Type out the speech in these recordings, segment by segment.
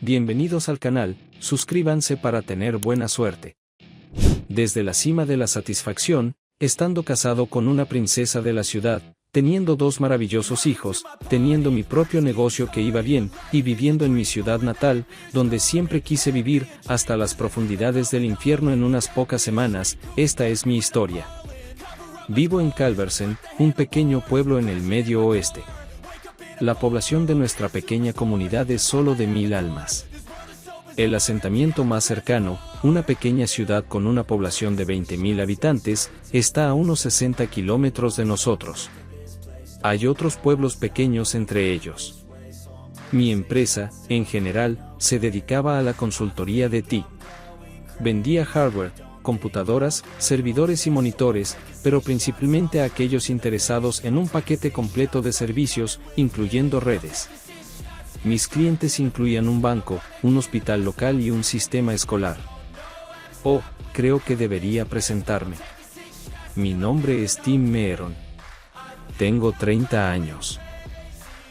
Bienvenidos al canal, suscríbanse para tener buena suerte. Desde la cima de la satisfacción, estando casado con una princesa de la ciudad, teniendo dos maravillosos hijos, teniendo mi propio negocio que iba bien, y viviendo en mi ciudad natal, donde siempre quise vivir, hasta las profundidades del infierno en unas pocas semanas, esta es mi historia. Vivo en Calversen, un pequeño pueblo en el medio oeste. La población de nuestra pequeña comunidad es solo de 1000 almas. El asentamiento más cercano, una pequeña ciudad con una población de 20.000 habitantes, está a unos 60 kilómetros de nosotros. Hay otros pueblos pequeños entre ellos. Mi empresa, en general, se dedicaba a la consultoría de TI. Vendía hardware, computadoras, servidores y monitores, pero principalmente a aquellos interesados en un paquete completo de servicios, incluyendo redes. Mis clientes incluían un banco, un hospital local y un sistema escolar. Oh, creo que debería presentarme. Mi nombre es Tim Meeron. Tengo 30 años.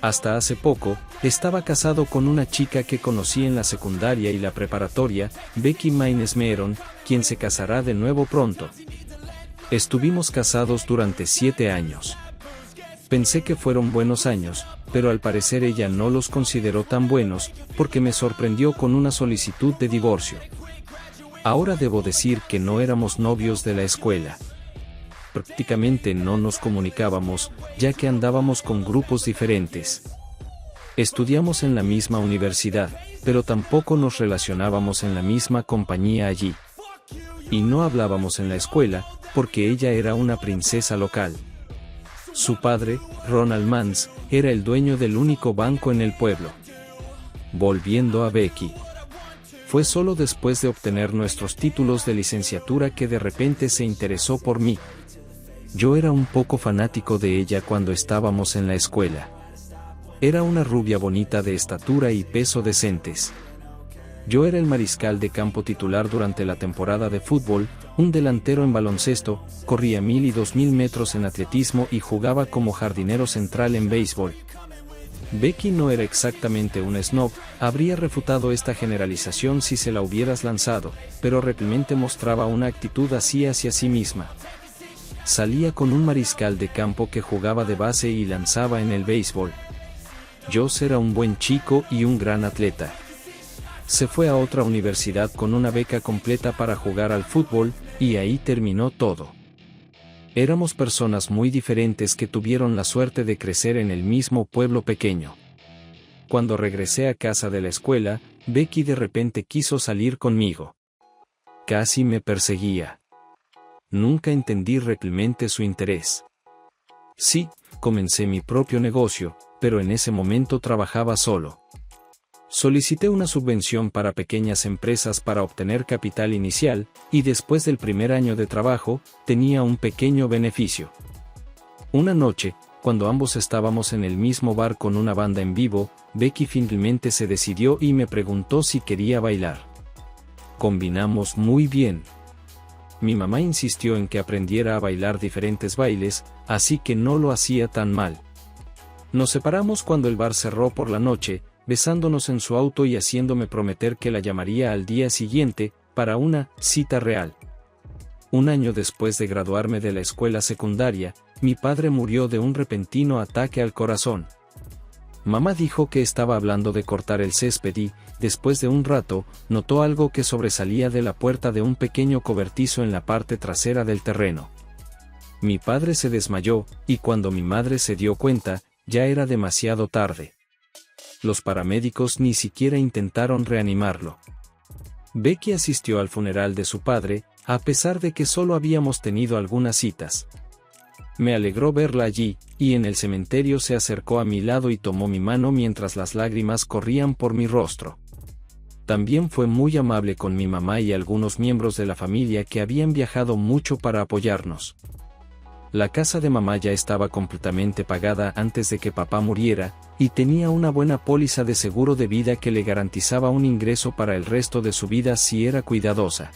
Hasta hace poco, estaba casado con una chica que conocí en la secundaria y la preparatoria, Becky Maynes Meeron, quien se casará de nuevo pronto. Estuvimos casados durante 7 años. Pensé que fueron buenos años, pero al parecer ella no los consideró tan buenos, porque me sorprendió con una solicitud de divorcio. Ahora debo decir que no éramos novios de la escuela. Prácticamente no nos comunicábamos, ya que andábamos con grupos diferentes. Estudiamos en la misma universidad, pero tampoco nos relacionábamos en la misma compañía allí. Y no hablábamos en la escuela, porque ella era una princesa local. Su padre, Ronald Mans, era el dueño del único banco en el pueblo. Volviendo a Becky. Fue solo después de obtener nuestros títulos de licenciatura que de repente se interesó por mí. Yo era un poco fanático de ella cuando estábamos en la escuela. Era una rubia bonita de estatura y peso decentes. Yo era el mariscal de campo titular durante la temporada de fútbol, un delantero en baloncesto, corría 1000 y 2000 metros en atletismo y jugaba como jardinero central en béisbol. Becky no era exactamente un snob, habría refutado esta generalización si se la hubieras lanzado, pero realmente mostraba una actitud así hacia sí misma. Salía con un mariscal de campo que jugaba de base y lanzaba en el béisbol. Joss era un buen chico y un gran atleta. Se fue a otra universidad con una beca completa para jugar al fútbol, y ahí terminó todo. Éramos personas muy diferentes que tuvieron la suerte de crecer en el mismo pueblo pequeño. Cuando regresé a casa de la escuela, Becky de repente quiso salir conmigo. Casi me perseguía. Nunca entendí realmente su interés. Sí, comencé mi propio negocio, pero en ese momento trabajaba solo. Solicité una subvención para pequeñas empresas para obtener capital inicial, y después del primer año de trabajo, tenía un pequeño beneficio. Una noche, cuando ambos estábamos en el mismo bar con una banda en vivo, Becky finalmente se decidió y me preguntó si quería bailar. Combinamos muy bien. Mi mamá insistió en que aprendiera a bailar diferentes bailes, así que no lo hacía tan mal. Nos separamos cuando el bar cerró por la noche, besándonos en su auto y haciéndome prometer que la llamaría al día siguiente, para una cita real. Un año después de graduarme de la escuela secundaria, mi padre murió de un repentino ataque al corazón. Mamá dijo que estaba hablando de cortar el césped y, después de un rato, notó algo que sobresalía de la puerta de un pequeño cobertizo en la parte trasera del terreno. Mi padre se desmayó, y cuando mi madre se dio cuenta, ya era demasiado tarde. Los paramédicos ni siquiera intentaron reanimarlo. Becky asistió al funeral de su padre, a pesar de que solo habíamos tenido algunas citas. Me alegró verla allí, y en el cementerio se acercó a mi lado y tomó mi mano mientras las lágrimas corrían por mi rostro. También fue muy amable con mi mamá y algunos miembros de la familia que habían viajado mucho para apoyarnos. La casa de mamá ya estaba completamente pagada antes de que papá muriera, y tenía una buena póliza de seguro de vida que le garantizaba un ingreso para el resto de su vida si era cuidadosa.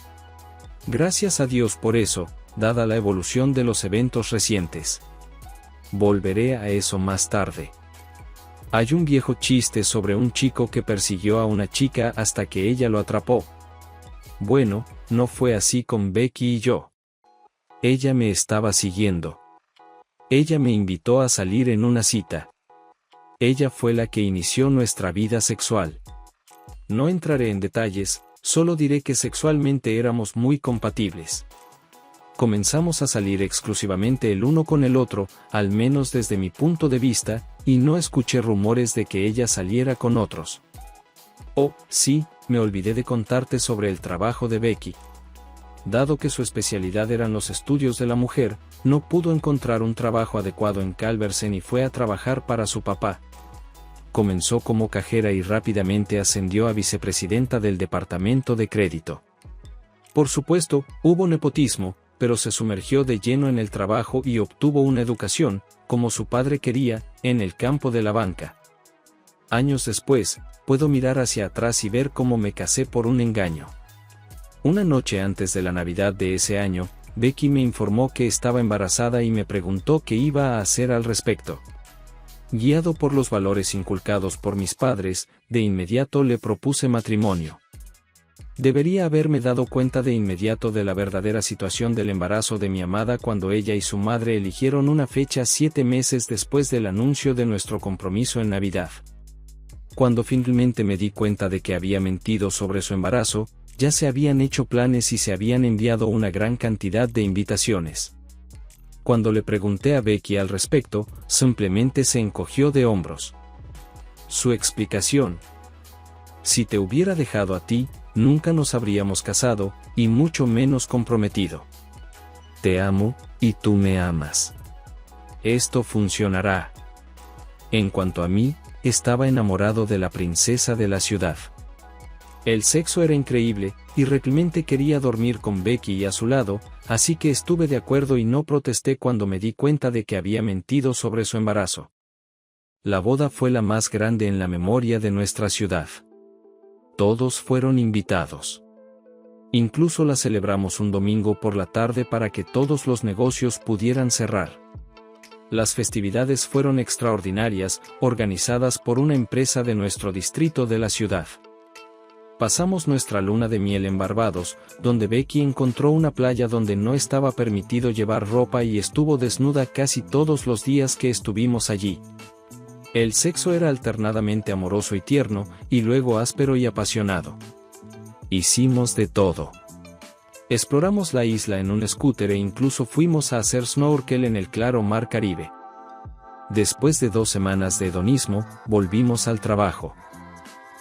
Gracias a Dios por eso, dada la evolución de los eventos recientes. Volveré a eso más tarde. Hay un viejo chiste sobre un chico que persiguió a una chica hasta que ella lo atrapó. Bueno, no fue así con Becky y yo. Ella me estaba siguiendo. Ella me invitó a salir en una cita. Ella fue la que inició nuestra vida sexual. No entraré en detalles, solo diré que sexualmente éramos muy compatibles. Comenzamos a salir exclusivamente el uno con el otro, al menos desde mi punto de vista, y no escuché rumores de que ella saliera con otros. Oh, sí, me olvidé de contarte sobre el trabajo de Becky. Dado que su especialidad eran los estudios de la mujer, no pudo encontrar un trabajo adecuado en Calversen y fue a trabajar para su papá. Comenzó como cajera y rápidamente ascendió a vicepresidenta del departamento de crédito. Por supuesto, hubo nepotismo, pero se sumergió de lleno en el trabajo y obtuvo una educación, como su padre quería, en el campo de la banca. Años después, puedo mirar hacia atrás y ver cómo me casé por un engaño. Una noche antes de la Navidad de ese año, Becky me informó que estaba embarazada y me preguntó qué iba a hacer al respecto. Guiado por los valores inculcados por mis padres, de inmediato le propuse matrimonio. Debería haberme dado cuenta de inmediato de la verdadera situación del embarazo de mi amada cuando ella y su madre eligieron una fecha 7 meses después del anuncio de nuestro compromiso en Navidad. Cuando finalmente me di cuenta de que había mentido sobre su embarazo, ya se habían hecho planes y se habían enviado una gran cantidad de invitaciones. Cuando le pregunté a Becky al respecto, simplemente se encogió de hombros. Su explicación: si te hubiera dejado a ti, nunca nos habríamos casado, y mucho menos comprometido. Te amo, y tú me amas. Esto funcionará. En cuanto a mí, estaba enamorado de la princesa de la ciudad. El sexo era increíble, y realmente quería dormir con Becky a su lado, así que estuve de acuerdo y no protesté cuando me di cuenta de que había mentido sobre su embarazo. La boda fue la más grande en la memoria de nuestra ciudad. Todos fueron invitados. Incluso la celebramos un domingo por la tarde para que todos los negocios pudieran cerrar. Las festividades fueron extraordinarias, organizadas por una empresa de nuestro distrito de la ciudad. Pasamos nuestra luna de miel en Barbados, donde Becky encontró una playa donde no estaba permitido llevar ropa y estuvo desnuda casi todos los días que estuvimos allí. El sexo era alternadamente amoroso y tierno, y luego áspero y apasionado. Hicimos de todo. Exploramos la isla en un scooter e incluso fuimos a hacer snorkel en el claro mar Caribe. Después de 2 semanas de hedonismo, volvimos al trabajo.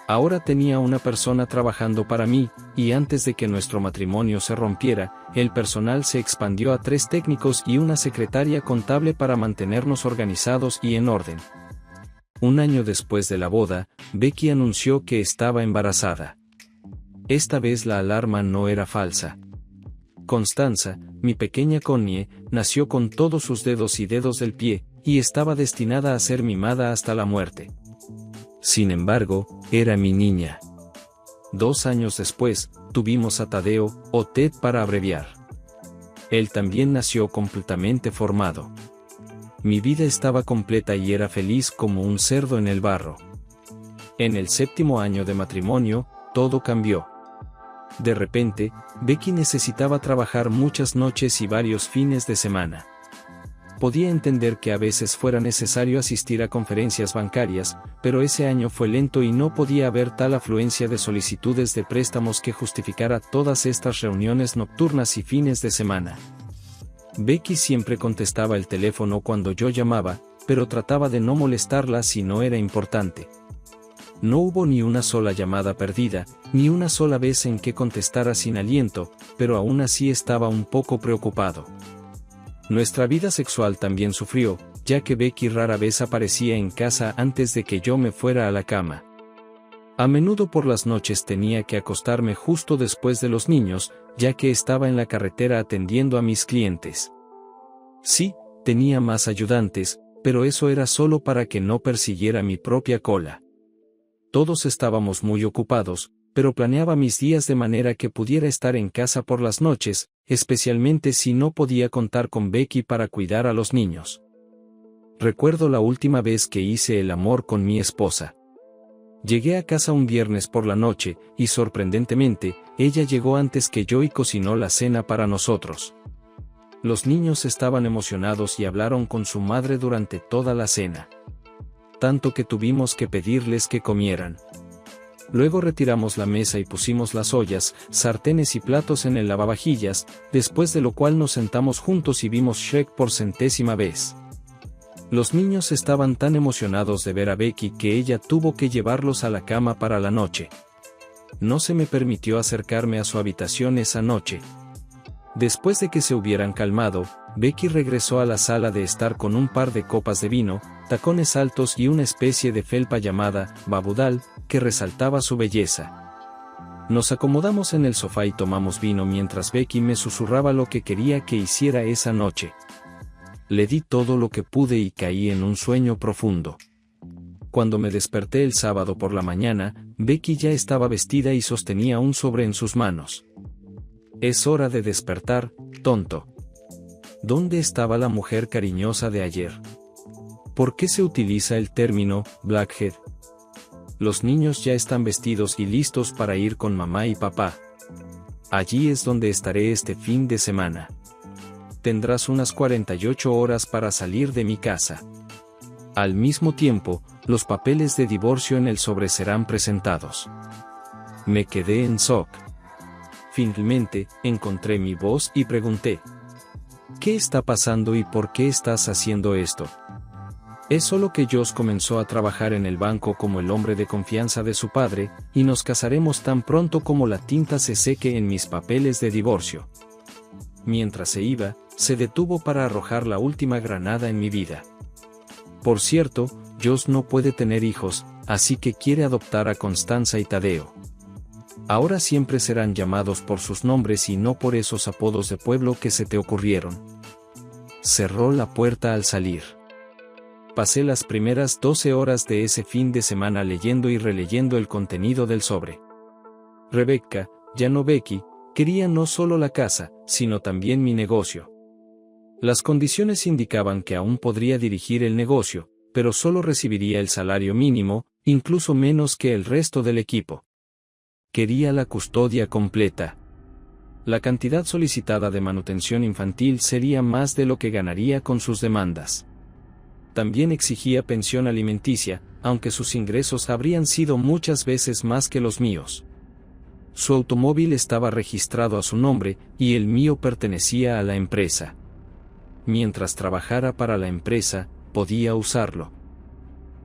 Ahora tenía una persona trabajando para mí, y antes de que nuestro matrimonio se rompiera, el personal se expandió a 3 técnicos y una secretaria contable para mantenernos organizados y en orden. Un año después de la boda, Becky anunció que estaba embarazada. Esta vez la alarma no era falsa. Constanza, mi pequeña Connie, nació con todos sus dedos y dedos del pie, y estaba destinada a ser mimada hasta la muerte. Sin embargo, era mi niña. 2 años después, tuvimos a Tadeo, o Ted para abreviar. Él también nació completamente formado. Mi vida estaba completa y era feliz como un cerdo en el barro. En el 7º año de matrimonio, todo cambió. De repente, Becky necesitaba trabajar muchas noches y varios fines de semana. Podía entender que a veces fuera necesario asistir a conferencias bancarias, pero ese año fue lento y no podía haber tal afluencia de solicitudes de préstamos que justificara todas estas reuniones nocturnas y fines de semana. Becky siempre contestaba el teléfono cuando yo llamaba, pero trataba de no molestarla si no era importante. No hubo ni una sola llamada perdida, ni una sola vez en que contestara sin aliento, pero aún así estaba un poco preocupado. Nuestra vida sexual también sufrió, ya que Becky rara vez aparecía en casa antes de que yo me fuera a la cama. A menudo por las noches tenía que acostarme justo después de los niños, ya que estaba en la carretera atendiendo a mis clientes. Sí, tenía más ayudantes, pero eso era solo para que no persiguiera mi propia cola. Todos estábamos muy ocupados, pero planeaba mis días de manera que pudiera estar en casa por las noches, especialmente si no podía contar con Becky para cuidar a los niños. Recuerdo la última vez que hice el amor con mi esposa. Llegué a casa un viernes por la noche, y sorprendentemente, ella llegó antes que yo y cocinó la cena para nosotros. Los niños estaban emocionados y hablaron con su madre durante toda la cena. Tanto que tuvimos que pedirles que comieran. Luego retiramos la mesa y pusimos las ollas, sartenes y platos en el lavavajillas, después de lo cual nos sentamos juntos y vimos Shrek por 100ª vez. Los niños estaban tan emocionados de ver a Becky que ella tuvo que llevarlos a la cama para la noche. No se me permitió acercarme a su habitación esa noche. Después de que se hubieran calmado, Becky regresó a la sala de estar con un par de copas de vino, tacones altos y una especie de felpa llamada babudal, que resaltaba su belleza. Nos acomodamos en el sofá y tomamos vino mientras Becky me susurraba lo que quería que hiciera esa noche. Le di todo lo que pude y caí en un sueño profundo. Cuando me desperté el sábado por la mañana, Becky ya estaba vestida y sostenía un sobre en sus manos. Es hora de despertar, tonto. ¿Dónde estaba la mujer cariñosa de ayer? ¿Por qué se utiliza el término blackhead? Los niños ya están vestidos y listos para ir con mamá y papá. Allí es donde estaré este fin de semana. Tendrás unas 48 horas para salir de mi casa. Al mismo tiempo, los papeles de divorcio en el sobre serán presentados. Me quedé en shock. Finalmente, encontré mi voz y pregunté: ¿qué está pasando y por qué estás haciendo esto? Es solo que Josh comenzó a trabajar en el banco como el hombre de confianza de su padre, y nos casaremos tan pronto como la tinta se seque en mis papeles de divorcio. Mientras se iba, se detuvo para arrojar la última granada en mi vida. Por cierto, Josh no puede tener hijos, así que quiere adoptar a Constanza y Tadeo. Ahora siempre serán llamados por sus nombres y no por esos apodos de pueblo que se te ocurrieron. Cerró la puerta al salir. Pasé las primeras 12 horas de ese fin de semana leyendo y releyendo el contenido del sobre. Rebecca, ya no Becky, quería no solo la casa, sino también mi negocio. Las condiciones indicaban que aún podría dirigir el negocio, pero solo recibiría el salario mínimo, incluso menos que el resto del equipo. Quería la custodia completa. La cantidad solicitada de manutención infantil sería más de lo que ganaría con sus demandas. También exigía pensión alimenticia, aunque sus ingresos habrían sido muchas veces más que los míos. Su automóvil estaba registrado a su nombre, y el mío pertenecía a la empresa. Mientras trabajara para la empresa, podía usarlo.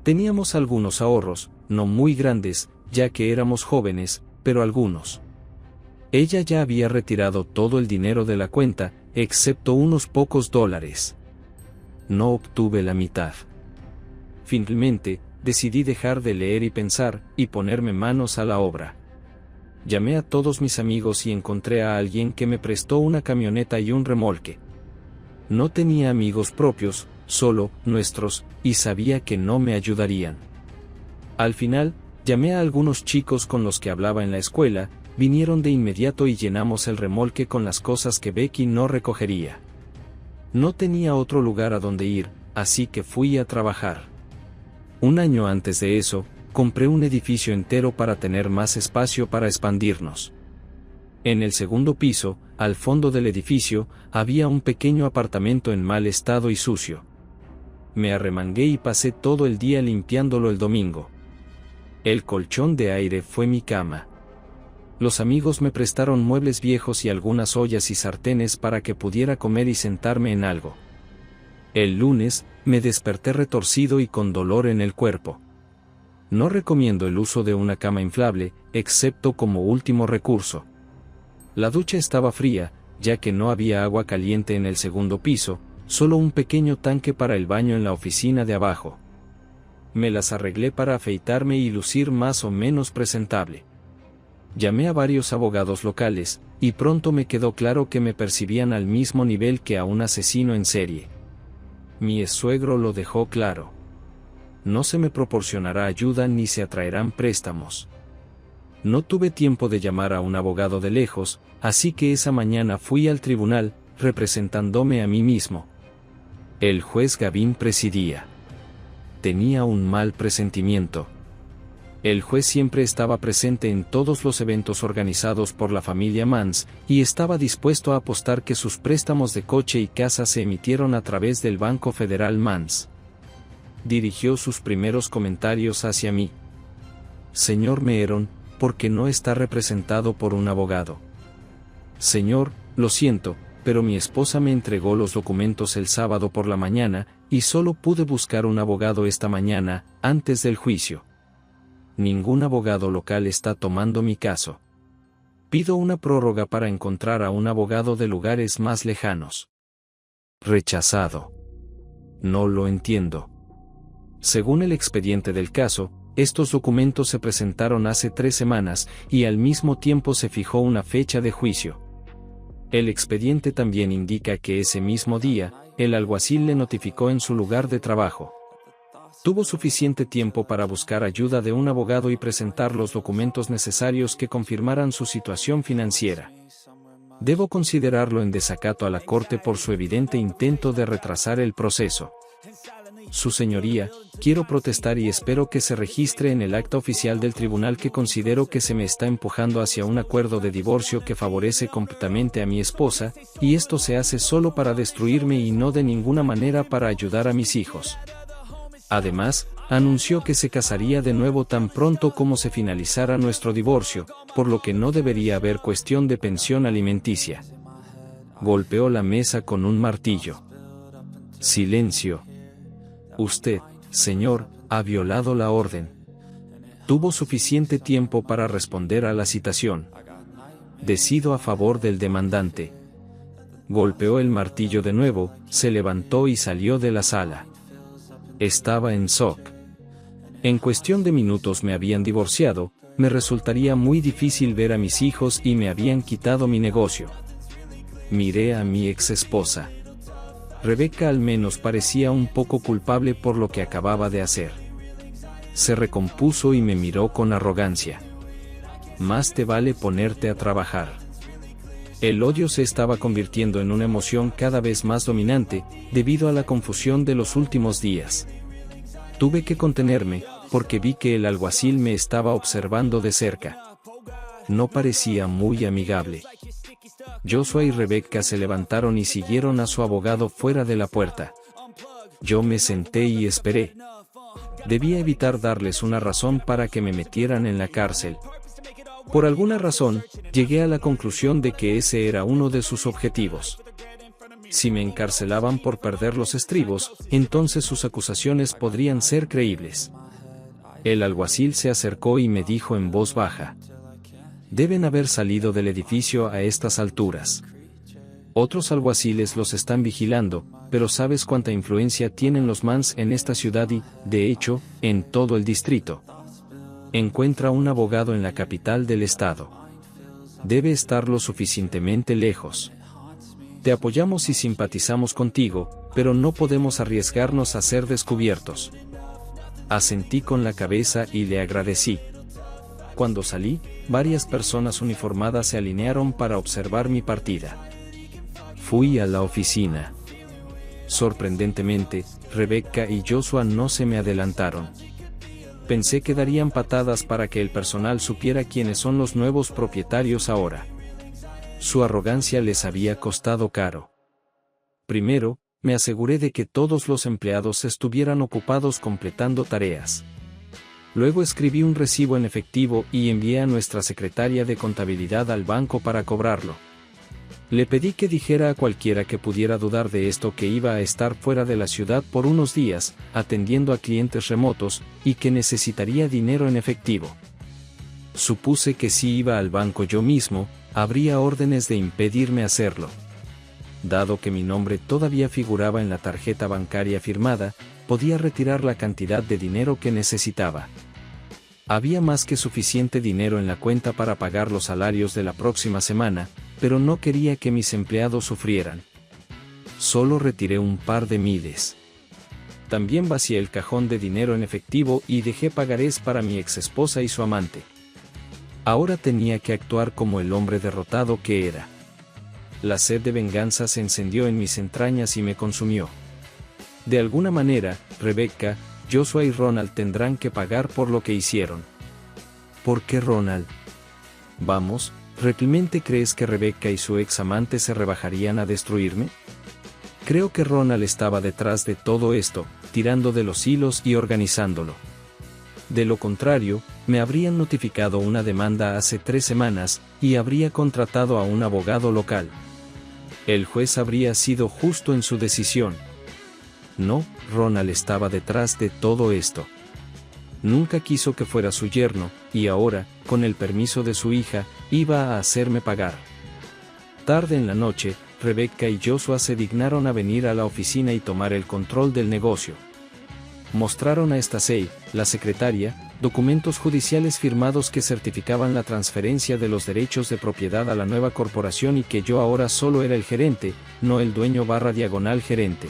Teníamos algunos ahorros, no muy grandes, ya que éramos jóvenes, pero algunos. Ella ya había retirado todo el dinero de la cuenta, excepto unos pocos dólares. No obtuve la mitad. Finalmente, decidí dejar de leer y pensar, y ponerme manos a la obra. Llamé a todos mis amigos y encontré a alguien que me prestó una camioneta y un remolque. No tenía amigos propios, solo nuestros, y sabía que no me ayudarían. Al final, llamé a algunos chicos con los que hablaba en la escuela, vinieron de inmediato y llenamos el remolque con las cosas que Becky no recogería. No tenía otro lugar a donde ir, así que fui a trabajar. Un año antes de eso, compré un edificio entero para tener más espacio para expandirnos. En el segundo piso, al fondo del edificio, había un pequeño apartamento en mal estado y sucio. Me arremangué y pasé todo el día limpiándolo el domingo. El colchón de aire fue mi cama. Los amigos me prestaron muebles viejos y algunas ollas y sartenes para que pudiera comer y sentarme en algo. El lunes, me desperté retorcido y con dolor en el cuerpo. No recomiendo el uso de una cama inflable, excepto como último recurso. La ducha estaba fría, ya que no había agua caliente en el segundo piso, solo un pequeño tanque para el baño en la oficina de abajo. Me las arreglé para afeitarme y lucir más o menos presentable. Llamé a varios abogados locales, y pronto me quedó claro que me percibían al mismo nivel que a un asesino en serie. Mi ex-suegro lo dejó claro. No se me proporcionará ayuda ni se atraerán préstamos. No tuve tiempo de llamar a un abogado de lejos, así que esa mañana fui al tribunal, representándome a mí mismo. El juez Gavin presidía. Tenía un mal presentimiento. El juez siempre estaba presente en todos los eventos organizados por la familia Mans, y estaba dispuesto a apostar que sus préstamos de coche y casa se emitieron a través del Banco Federal Mans. Dirigió sus primeros comentarios hacia mí. Señor Meeron, ¿por qué no está representado por un abogado? Señor, lo siento, pero mi esposa me entregó los documentos el sábado por la mañana, y solo pude buscar un abogado esta mañana, antes del juicio. Ningún abogado local está tomando mi caso. Pido una prórroga para encontrar a un abogado de lugares más lejanos. Rechazado. No lo entiendo. Según el expediente del caso, estos documentos se presentaron hace 3 semanas, y al mismo tiempo se fijó una fecha de juicio. El expediente también indica que ese mismo día, el alguacil le notificó en su lugar de trabajo. Tuvo suficiente tiempo para buscar ayuda de un abogado y presentar los documentos necesarios que confirmaran su situación financiera. Debo considerarlo en desacato a la Corte por su evidente intento de retrasar el proceso. Su señoría, quiero protestar y espero que se registre en el acta oficial del tribunal que considero que se me está empujando hacia un acuerdo de divorcio que favorece completamente a mi esposa, y esto se hace solo para destruirme y no de ninguna manera para ayudar a mis hijos. Además, anunció que se casaría de nuevo tan pronto como se finalizara nuestro divorcio, por lo que no debería haber cuestión de pensión alimenticia. Golpeó la mesa con un martillo. Silencio. Usted, señor, ha violado la orden. Tuvo suficiente tiempo para responder a la citación. Decido a favor del demandante. Golpeó el martillo de nuevo, se levantó y salió de la sala. Estaba en shock. En cuestión de minutos me habían divorciado, me resultaría muy difícil ver a mis hijos y me habían quitado mi negocio. Miré a mi ex esposa. Rebecca al menos parecía un poco culpable por lo que acababa de hacer. Se recompuso y me miró con arrogancia. Más te vale ponerte a trabajar. El odio se estaba convirtiendo en una emoción cada vez más dominante, debido a la confusión de los últimos días. Tuve que contenerme, porque vi que el alguacil me estaba observando de cerca. No parecía muy amigable. Joshua y Rebecca se levantaron y siguieron a su abogado fuera de la puerta. Yo me senté y esperé. Debía evitar darles una razón para que me metieran en la cárcel. Por alguna razón, llegué a la conclusión de que ese era uno de sus objetivos. Si me encarcelaban por perder los estribos, entonces sus acusaciones podrían ser creíbles. El alguacil se acercó y me dijo en voz baja: deben haber salido del edificio a estas alturas. Otros alguaciles los están vigilando, pero ¿sabes cuánta influencia tienen los Mans en esta ciudad y, de hecho, en todo el distrito? Encuentra un abogado en la capital del estado. Debe estar lo suficientemente lejos. Te apoyamos y simpatizamos contigo, pero no podemos arriesgarnos a ser descubiertos. Asentí con la cabeza y le agradecí. Cuando salí, varias personas uniformadas se alinearon para observar mi partida. Fui a la oficina. Sorprendentemente, Rebecca y Joshua no se me adelantaron. Pensé que darían patadas para que el personal supiera quiénes son los nuevos propietarios ahora. Su arrogancia les había costado caro. Primero, me aseguré de que todos los empleados estuvieran ocupados completando tareas. Luego escribí un recibo en efectivo y envié a nuestra secretaria de contabilidad al banco para cobrarlo. Le pedí que dijera a cualquiera que pudiera dudar de esto que iba a estar fuera de la ciudad por unos días, atendiendo a clientes remotos, y que necesitaría dinero en efectivo. Supuse que si iba al banco yo mismo, habría órdenes de impedirme hacerlo. Dado que mi nombre todavía figuraba en la tarjeta bancaria firmada, podía retirar la cantidad de dinero que necesitaba. Había más que suficiente dinero en la cuenta para pagar los salarios de la próxima semana, pero no quería que mis empleados sufrieran. Solo retiré un par de miles. También vacié el cajón de dinero en efectivo y dejé pagarés para mi exesposa y su amante. Ahora tenía que actuar como el hombre derrotado que era. La sed de venganza se encendió en mis entrañas y me consumió. De alguna manera, Rebecca, Joshua y Ronald tendrán que pagar por lo que hicieron. ¿Por qué Ronald? Vamos, ¿realmente crees que Rebecca y su ex amante se rebajarían a destruirme? Creo que Ronald estaba detrás de todo esto, tirando de los hilos y organizándolo. De lo contrario, me habrían notificado una demanda hace 3 semanas, y habría contratado a un abogado local. El juez habría sido justo en su decisión. No, Ronald estaba detrás de todo esto. Nunca quiso que fuera su yerno, y ahora, con el permiso de su hija, iba a hacerme pagar. Tarde en la noche, Rebecca y Joshua se dignaron a venir a la oficina y tomar el control del negocio. Mostraron a Stacey, la secretaria, documentos judiciales firmados que certificaban la transferencia de los derechos de propiedad a la nueva corporación y que yo ahora solo era el gerente, no el dueño/gerente.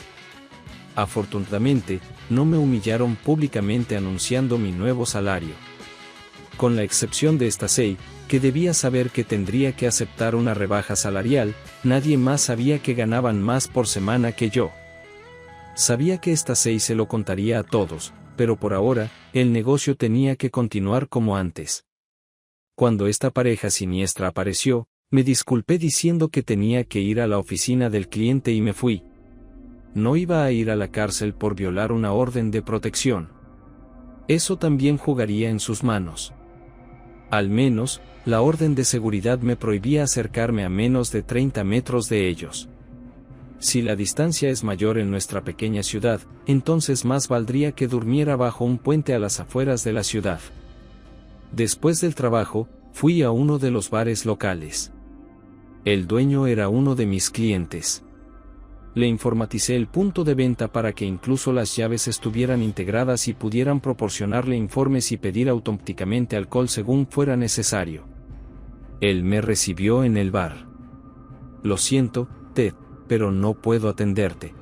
Afortunadamente, no me humillaron públicamente anunciando mi nuevo salario. Con la excepción de Stacey, que debía saber que tendría que aceptar una rebaja salarial, nadie más sabía que ganaban más por semana que yo. Sabía que Stacey se lo contaría a todos, pero por ahora, el negocio tenía que continuar como antes. Cuando esta pareja siniestra apareció, me disculpé diciendo que tenía que ir a la oficina del cliente y me fui. No iba a ir a la cárcel por violar una orden de protección. Eso también jugaría en sus manos. Al menos, la orden de seguridad me prohibía acercarme a menos de 30 metros de ellos. Si la distancia es mayor en nuestra pequeña ciudad, entonces más valdría que durmiera bajo un puente a las afueras de la ciudad. Después del trabajo, fui a uno de los bares locales. El dueño era uno de mis clientes. Le informaticé el punto de venta para que incluso las llaves estuvieran integradas y pudieran proporcionarle informes y pedir automáticamente alcohol según fuera necesario. Él me recibió en el bar. Lo siento, Ted, pero no puedo atenderte.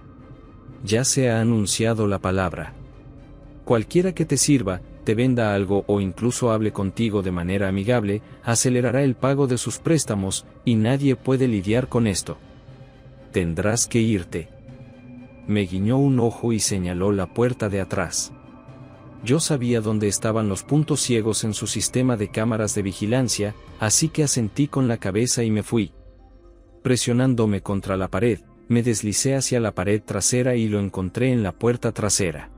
Ya se ha anunciado la palabra. Cualquiera que te sirva, te venda algo o incluso hable contigo de manera amigable, acelerará el pago de sus préstamos, y nadie puede lidiar con esto. Tendrás que irte. Me guiñó un ojo y señaló la puerta de atrás. Yo sabía dónde estaban los puntos ciegos en su sistema de cámaras de vigilancia, así que asentí con la cabeza y me fui. Presionándome contra la pared, me deslicé hacia la pared trasera y lo encontré en la puerta trasera.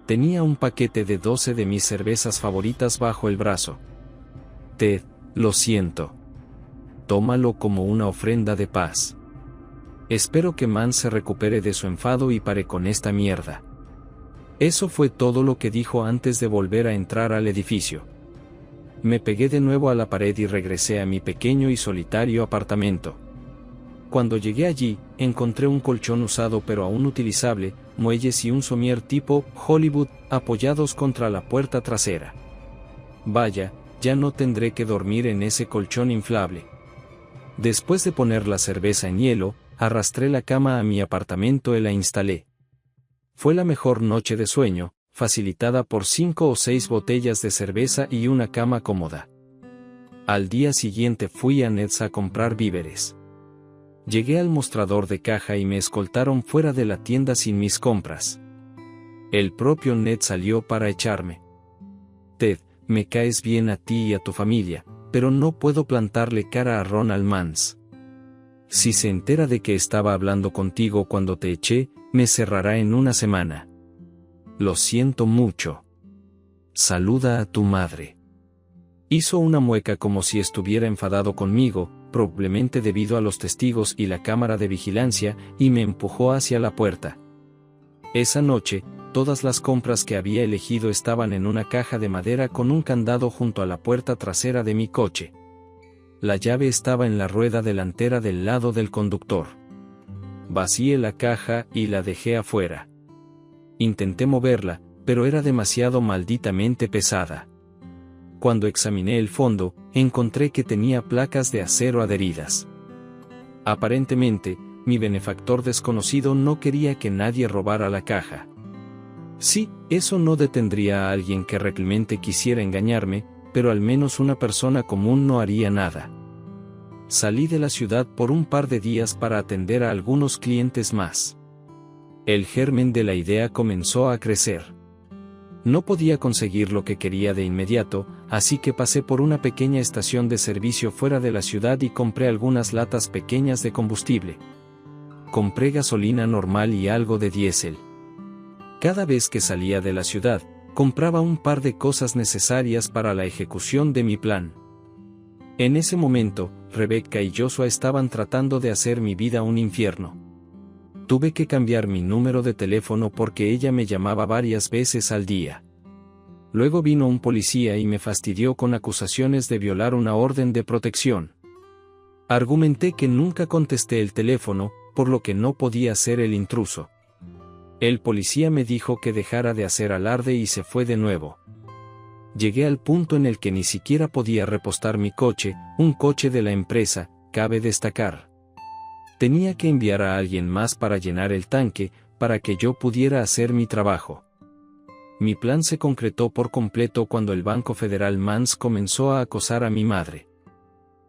Tenía un paquete de 12 de mis cervezas favoritas bajo el brazo. Ted, lo siento. Tómalo como una ofrenda de paz. Espero que Man se recupere de su enfado y pare con esta mierda. Eso fue todo lo que dijo antes de volver a entrar al edificio. Me pegué de nuevo a la pared y regresé a mi pequeño y solitario apartamento. Cuando llegué allí, encontré un colchón usado pero aún utilizable, muelles y un somier tipo Hollywood apoyados contra la puerta trasera. Vaya, ya no tendré que dormir en ese colchón inflable. Después de poner la cerveza en hielo, arrastré la cama a mi apartamento y la instalé. Fue la mejor noche de sueño, facilitada por 5 o 6 botellas de cerveza y una cama cómoda. Al día siguiente fui a Ned's a comprar víveres. Llegué al mostrador de caja y me escoltaron fuera de la tienda sin mis compras. El propio Ned salió para echarme. Ted, me caes bien a ti y a tu familia, pero no puedo plantarle cara a Ronald Mans. Si se entera de que estaba hablando contigo cuando te eché, me cerrará en una semana. Lo siento mucho. Saluda a tu madre. Hizo una mueca como si estuviera enfadado conmigo, probablemente debido a los testigos y la cámara de vigilancia, y me empujó hacia la puerta. Esa noche, todas las compras que había elegido estaban en una caja de madera con un candado junto a la puerta trasera de mi coche. La llave estaba en la rueda delantera del lado del conductor. Vacié la caja y la dejé afuera. Intenté moverla, pero era demasiado malditamente pesada. Cuando examiné el fondo, encontré que tenía placas de acero adheridas. Aparentemente, mi benefactor desconocido no quería que nadie robara la caja. Sí, eso no detendría a alguien que realmente quisiera engañarme, pero al menos una persona común no haría nada. Salí de la ciudad por un par de días para atender a algunos clientes más. El germen de la idea comenzó a crecer. No podía conseguir lo que quería de inmediato, así que pasé por una pequeña estación de servicio fuera de la ciudad y compré algunas latas pequeñas de combustible. Compré gasolina normal y algo de diésel. Cada vez que salía de la ciudad, compraba un par de cosas necesarias para la ejecución de mi plan. En ese momento, Rebecca y Joshua estaban tratando de hacer mi vida un infierno. Tuve que cambiar mi número de teléfono porque ella me llamaba varias veces al día. Luego vino un policía y me fastidió con acusaciones de violar una orden de protección. Argumenté que nunca contesté el teléfono, por lo que no podía ser el intruso. El policía me dijo que dejara de hacer alarde y se fue de nuevo. Llegué al punto en el que ni siquiera podía repostar mi coche, un coche de la empresa, cabe destacar. Tenía que enviar a alguien más para llenar el tanque, para que yo pudiera hacer mi trabajo. Mi plan se concretó por completo cuando el Banco Federal Mans comenzó a acosar a mi madre.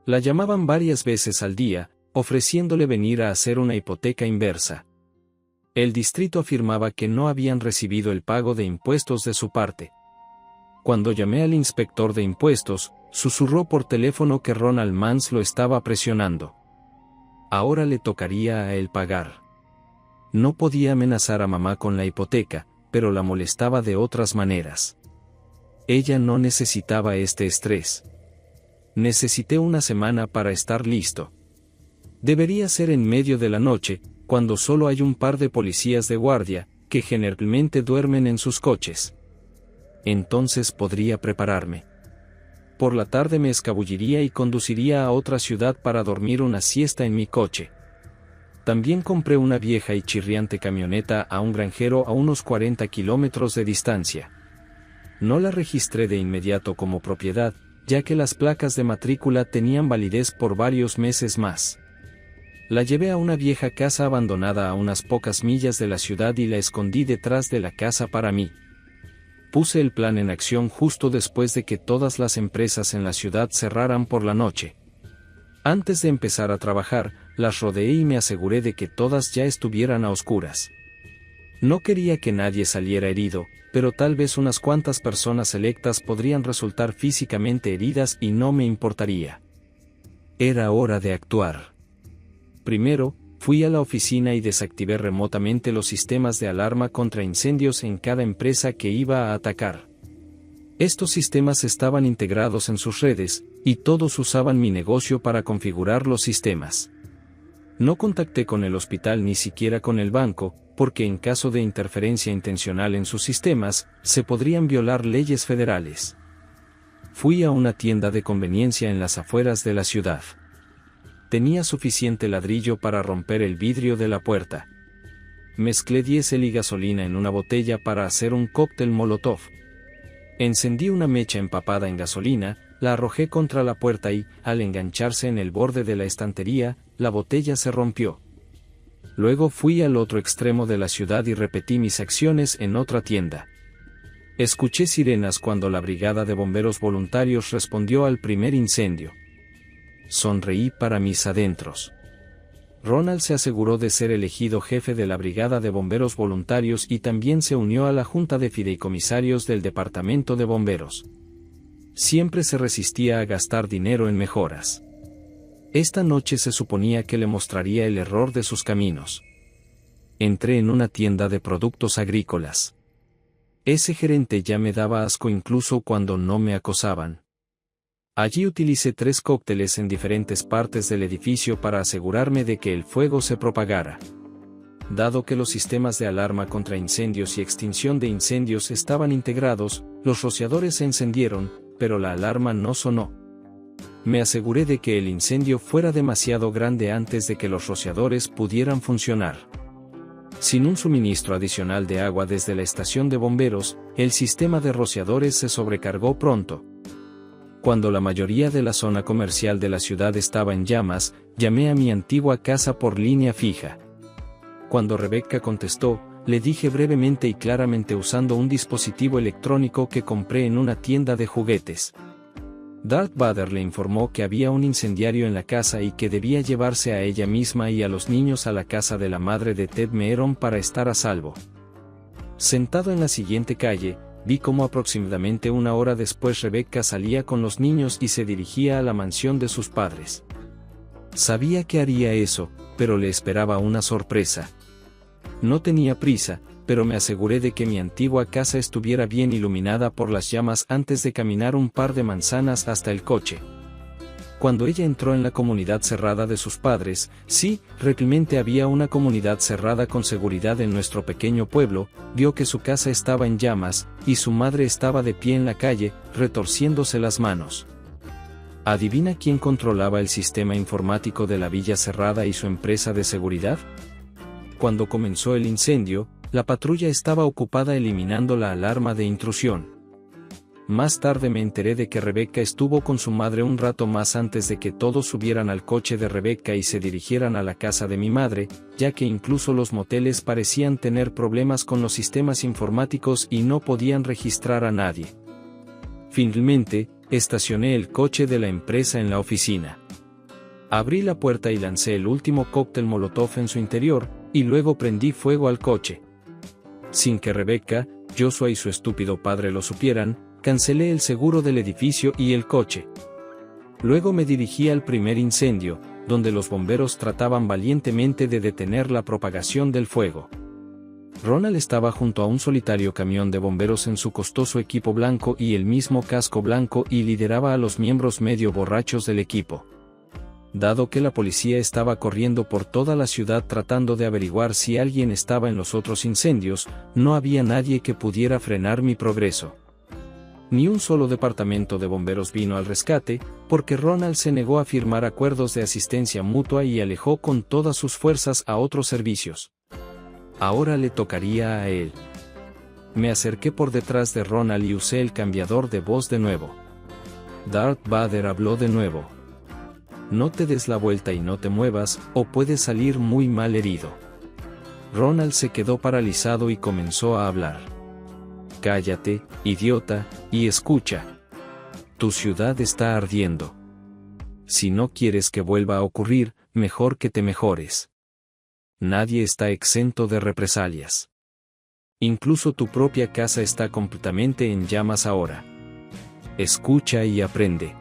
La llamaban varias veces al día, ofreciéndole venir a hacer una hipoteca inversa. El distrito afirmaba que no habían recibido el pago de impuestos de su parte. Cuando llamé al inspector de impuestos, susurró por teléfono que Ronald Mans lo estaba presionando. Ahora le tocaría a él pagar. No podía amenazar a mamá con la hipoteca, pero la molestaba de otras maneras. Ella no necesitaba este estrés. Necesité una semana para estar listo. Debería ser en medio de la noche, cuando solo hay un par de policías de guardia, que generalmente duermen en sus coches. Entonces podría prepararme. Por la tarde me escabulliría y conduciría a otra ciudad para dormir una siesta en mi coche. También compré una vieja y chirriante camioneta a un granjero a unos 40 kilómetros de distancia. No la registré de inmediato como propiedad, ya que las placas de matrícula tenían validez por varios meses más. La llevé a una vieja casa abandonada a unas pocas millas de la ciudad y la escondí detrás de la casa para mí. Puse el plan en acción justo después de que todas las empresas en la ciudad cerraran por la noche. Antes de empezar a trabajar, las rodeé y me aseguré de que todas ya estuvieran a oscuras. No quería que nadie saliera herido, pero tal vez unas cuantas personas selectas podrían resultar físicamente heridas y no me importaría. Era hora de actuar. Primero, fui a la oficina y desactivé remotamente los sistemas de alarma contra incendios en cada empresa que iba a atacar. Estos sistemas estaban integrados en sus redes, y todos usaban mi negocio para configurar los sistemas. No contacté con el hospital ni siquiera con el banco, porque en caso de interferencia intencional en sus sistemas, se podrían violar leyes federales. Fui a una tienda de conveniencia en las afueras de la ciudad. Tenía suficiente ladrillo para romper el vidrio de la puerta. Mezclé diésel y gasolina en una botella para hacer un cóctel Molotov. Encendí una mecha empapada en gasolina, la arrojé contra la puerta y, al engancharse en el borde de la estantería, la botella se rompió. Luego fui al otro extremo de la ciudad y repetí mis acciones en otra tienda. Escuché sirenas cuando la brigada de bomberos voluntarios respondió al primer incendio. Sonreí para mis adentros. Ronald se aseguró de ser elegido jefe de la Brigada de Bomberos Voluntarios y también se unió a la Junta de Fideicomisarios del Departamento de Bomberos. Siempre se resistía a gastar dinero en mejoras. Esta noche se suponía que le mostraría el error de sus caminos. Entré en una tienda de productos agrícolas. Ese gerente ya me daba asco incluso cuando no me acosaban. Allí utilicé 3 cócteles en diferentes partes del edificio para asegurarme de que el fuego se propagara. Dado que los sistemas de alarma contra incendios y extinción de incendios estaban integrados, los rociadores se encendieron, pero la alarma no sonó. Me aseguré de que el incendio fuera demasiado grande antes de que los rociadores pudieran funcionar. Sin un suministro adicional de agua desde la estación de bomberos, el sistema de rociadores se sobrecargó pronto. Cuando la mayoría de la zona comercial de la ciudad estaba en llamas, llamé a mi antigua casa por línea fija. Cuando Rebecca contestó, le dije brevemente y claramente usando un dispositivo electrónico que compré en una tienda de juguetes. Darth Vader le informó que había un incendiario en la casa y que debía llevarse a ella misma y a los niños a la casa de la madre de Ted Meeron para estar a salvo. Sentado en la siguiente calle, vi cómo aproximadamente una hora después Rebecca salía con los niños y se dirigía a la mansión de sus padres. Sabía que haría eso, pero le esperaba una sorpresa. No tenía prisa, pero me aseguré de que mi antigua casa estuviera bien iluminada por las llamas antes de caminar un par de manzanas hasta el coche. Cuando ella entró en la comunidad cerrada de sus padres, sí, realmente había una comunidad cerrada con seguridad en nuestro pequeño pueblo, vio que su casa estaba en llamas, y su madre estaba de pie en la calle, retorciéndose las manos. ¿Adivina quién controlaba el sistema informático de la villa cerrada y su empresa de seguridad? Cuando comenzó el incendio, la patrulla estaba ocupada eliminando la alarma de intrusión. Más tarde me enteré de que Rebecca estuvo con su madre un rato más antes de que todos subieran al coche de Rebecca y se dirigieran a la casa de mi madre, ya que incluso los moteles parecían tener problemas con los sistemas informáticos y no podían registrar a nadie. Finalmente, estacioné el coche de la empresa en la oficina. Abrí la puerta y lancé el último cóctel Molotov en su interior, y luego prendí fuego al coche. Sin que Rebecca, Joshua y su estúpido padre lo supieran, cancelé el seguro del edificio y el coche. Luego me dirigí al primer incendio, donde los bomberos trataban valientemente de detener la propagación del fuego. Ronald estaba junto a un solitario camión de bomberos en su costoso equipo blanco y el mismo casco blanco y lideraba a los miembros medio borrachos del equipo. Dado que la policía estaba corriendo por toda la ciudad tratando de averiguar si alguien estaba en los otros incendios, no había nadie que pudiera frenar mi progreso. Ni un solo departamento de bomberos vino al rescate, porque Ronald se negó a firmar acuerdos de asistencia mutua y alejó con todas sus fuerzas a otros servicios. Ahora le tocaría a él. Me acerqué por detrás de Ronald y usé el cambiador de voz de nuevo. Darth Vader habló de nuevo. No te des la vuelta y no te muevas, o puedes salir muy mal herido. Ronald se quedó paralizado y comenzó a hablar. Cállate, idiota, y escucha. Tu ciudad está ardiendo. Si no quieres que vuelva a ocurrir, mejor que te mejores. Nadie está exento de represalias. Incluso tu propia casa está completamente en llamas ahora. Escucha y aprende.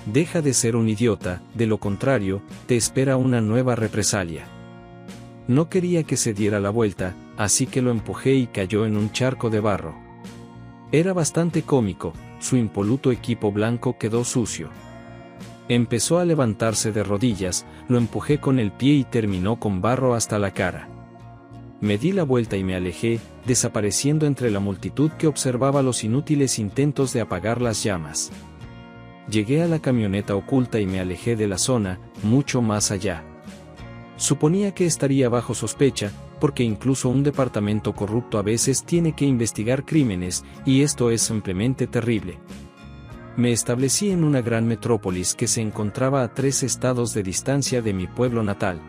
Deja de ser un idiota, de lo contrario, te espera una nueva represalia. No quería que se diera la vuelta, así que lo empujé y cayó en un charco de barro. Era bastante cómico, su impoluto equipo blanco quedó sucio. Empezó a levantarse de rodillas, lo empujé con el pie y terminó con barro hasta la cara. Me di la vuelta y me alejé, desapareciendo entre la multitud que observaba los inútiles intentos de apagar las llamas. Llegué a la camioneta oculta y me alejé de la zona, mucho más allá. Suponía que estaría bajo sospecha, porque incluso un departamento corrupto a veces tiene que investigar crímenes, y esto es simplemente terrible. Me establecí en una gran metrópolis que se encontraba a 3 estados de distancia de mi pueblo natal.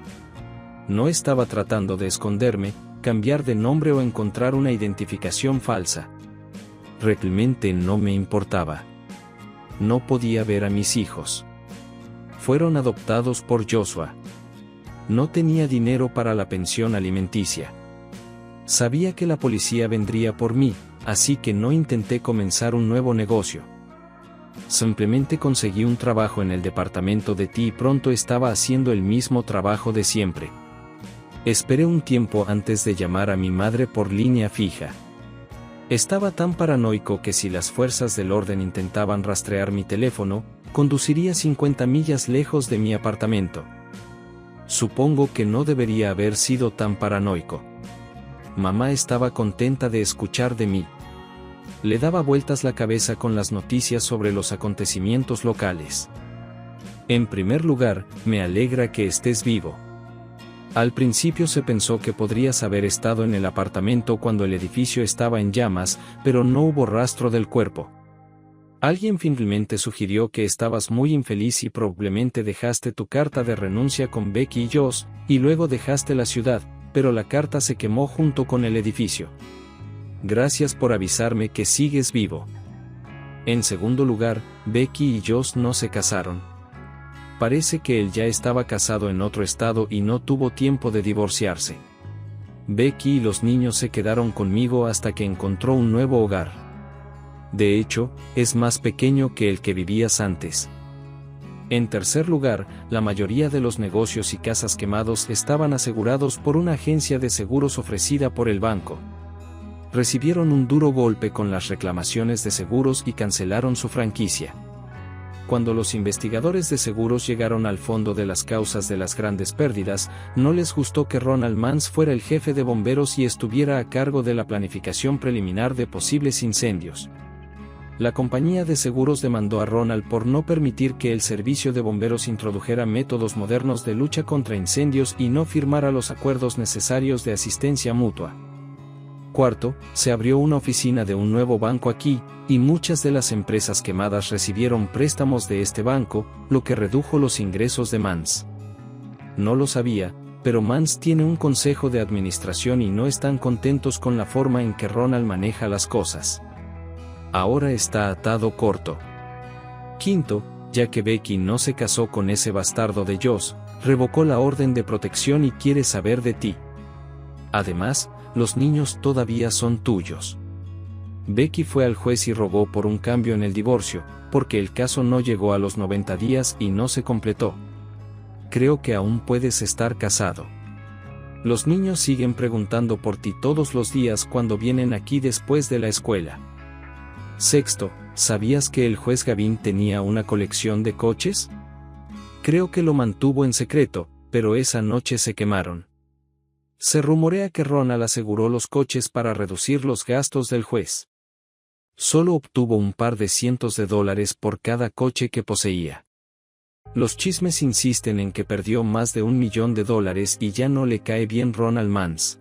No estaba tratando de esconderme, cambiar de nombre o encontrar una identificación falsa. Realmente no me importaba. No podía ver a mis hijos. Fueron adoptados por Joshua. No tenía dinero para la pensión alimenticia. Sabía que la policía vendría por mí, así que no intenté comenzar un nuevo negocio. Simplemente conseguí un trabajo en el departamento de ti y pronto estaba haciendo el mismo trabajo de siempre. Esperé un tiempo antes de llamar a mi madre por línea fija. Estaba tan paranoico que si las fuerzas del orden intentaban rastrear mi teléfono, conduciría 50 millas lejos de mi apartamento. Supongo que no debería haber sido tan paranoico. Mamá estaba contenta de escuchar de mí. Le daba vueltas la cabeza con las noticias sobre los acontecimientos locales. En primer lugar, me alegra que estés vivo. Al principio se pensó que podrías haber estado en el apartamento cuando el edificio estaba en llamas, pero no hubo rastro del cuerpo. Alguien finalmente sugirió que estabas muy infeliz y probablemente dejaste tu carta de renuncia con Becky y Josh, y luego dejaste la ciudad, pero la carta se quemó junto con el edificio. Gracias por avisarme que sigues vivo. En segundo lugar, Becky y Josh no se casaron. Parece que él ya estaba casado en otro estado y no tuvo tiempo de divorciarse. Becky y los niños se quedaron conmigo hasta que encontró un nuevo hogar. De hecho, es más pequeño que el que vivías antes. En tercer lugar, la mayoría de los negocios y casas quemados estaban asegurados por una agencia de seguros ofrecida por el banco. Recibieron un duro golpe con las reclamaciones de seguros y cancelaron su franquicia. Cuando los investigadores de seguros llegaron al fondo de las causas de las grandes pérdidas, no les gustó que Ronald Mans fuera el jefe de bomberos y estuviera a cargo de la planificación preliminar de posibles incendios. La compañía de seguros demandó a Ronald por no permitir que el servicio de bomberos introdujera métodos modernos de lucha contra incendios y no firmara los acuerdos necesarios de asistencia mutua. Cuarto, se abrió una oficina de un nuevo banco aquí, y muchas de las empresas quemadas recibieron préstamos de este banco, lo que redujo los ingresos de Mans. No lo sabía, pero Mans tiene un consejo de administración y no están contentos con la forma en que Ronald maneja las cosas. Ahora está atado corto. Quinto, ya que Becky no se casó con ese bastardo de Josh, revocó la orden de protección y quiere saber de ti. Además, los niños todavía son tuyos. Becky fue al juez y rogó por un cambio en el divorcio, porque el caso no llegó a los 90 días y no se completó. Creo que aún puedes estar casado. Los niños siguen preguntando por ti todos los días cuando vienen aquí después de la escuela. Sexto, ¿sabías que el juez Gavin tenía una colección de coches? Creo que lo mantuvo en secreto, pero esa noche se quemaron. Se rumorea que Ronald aseguró los coches para reducir los gastos del juez. Solo obtuvo un par de cientos de dólares por cada coche que poseía. Los chismes insisten en que perdió más de $1 millón y ya no le cae bien Ronald Mans.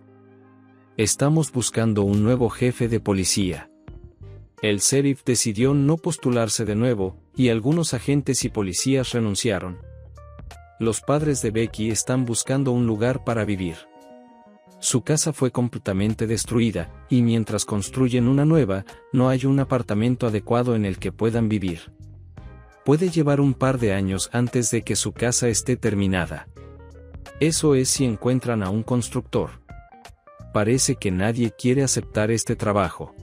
Estamos buscando un nuevo jefe de policía. El sheriff decidió no postularse de nuevo, y algunos agentes y policías renunciaron. Los padres de Becky están buscando un lugar para vivir. Su casa fue completamente destruida, y mientras construyen una nueva, no hay un apartamento adecuado en el que puedan vivir. Puede llevar un par de años antes de que su casa esté terminada. Eso es si encuentran a un constructor. Parece que nadie quiere aceptar este trabajo.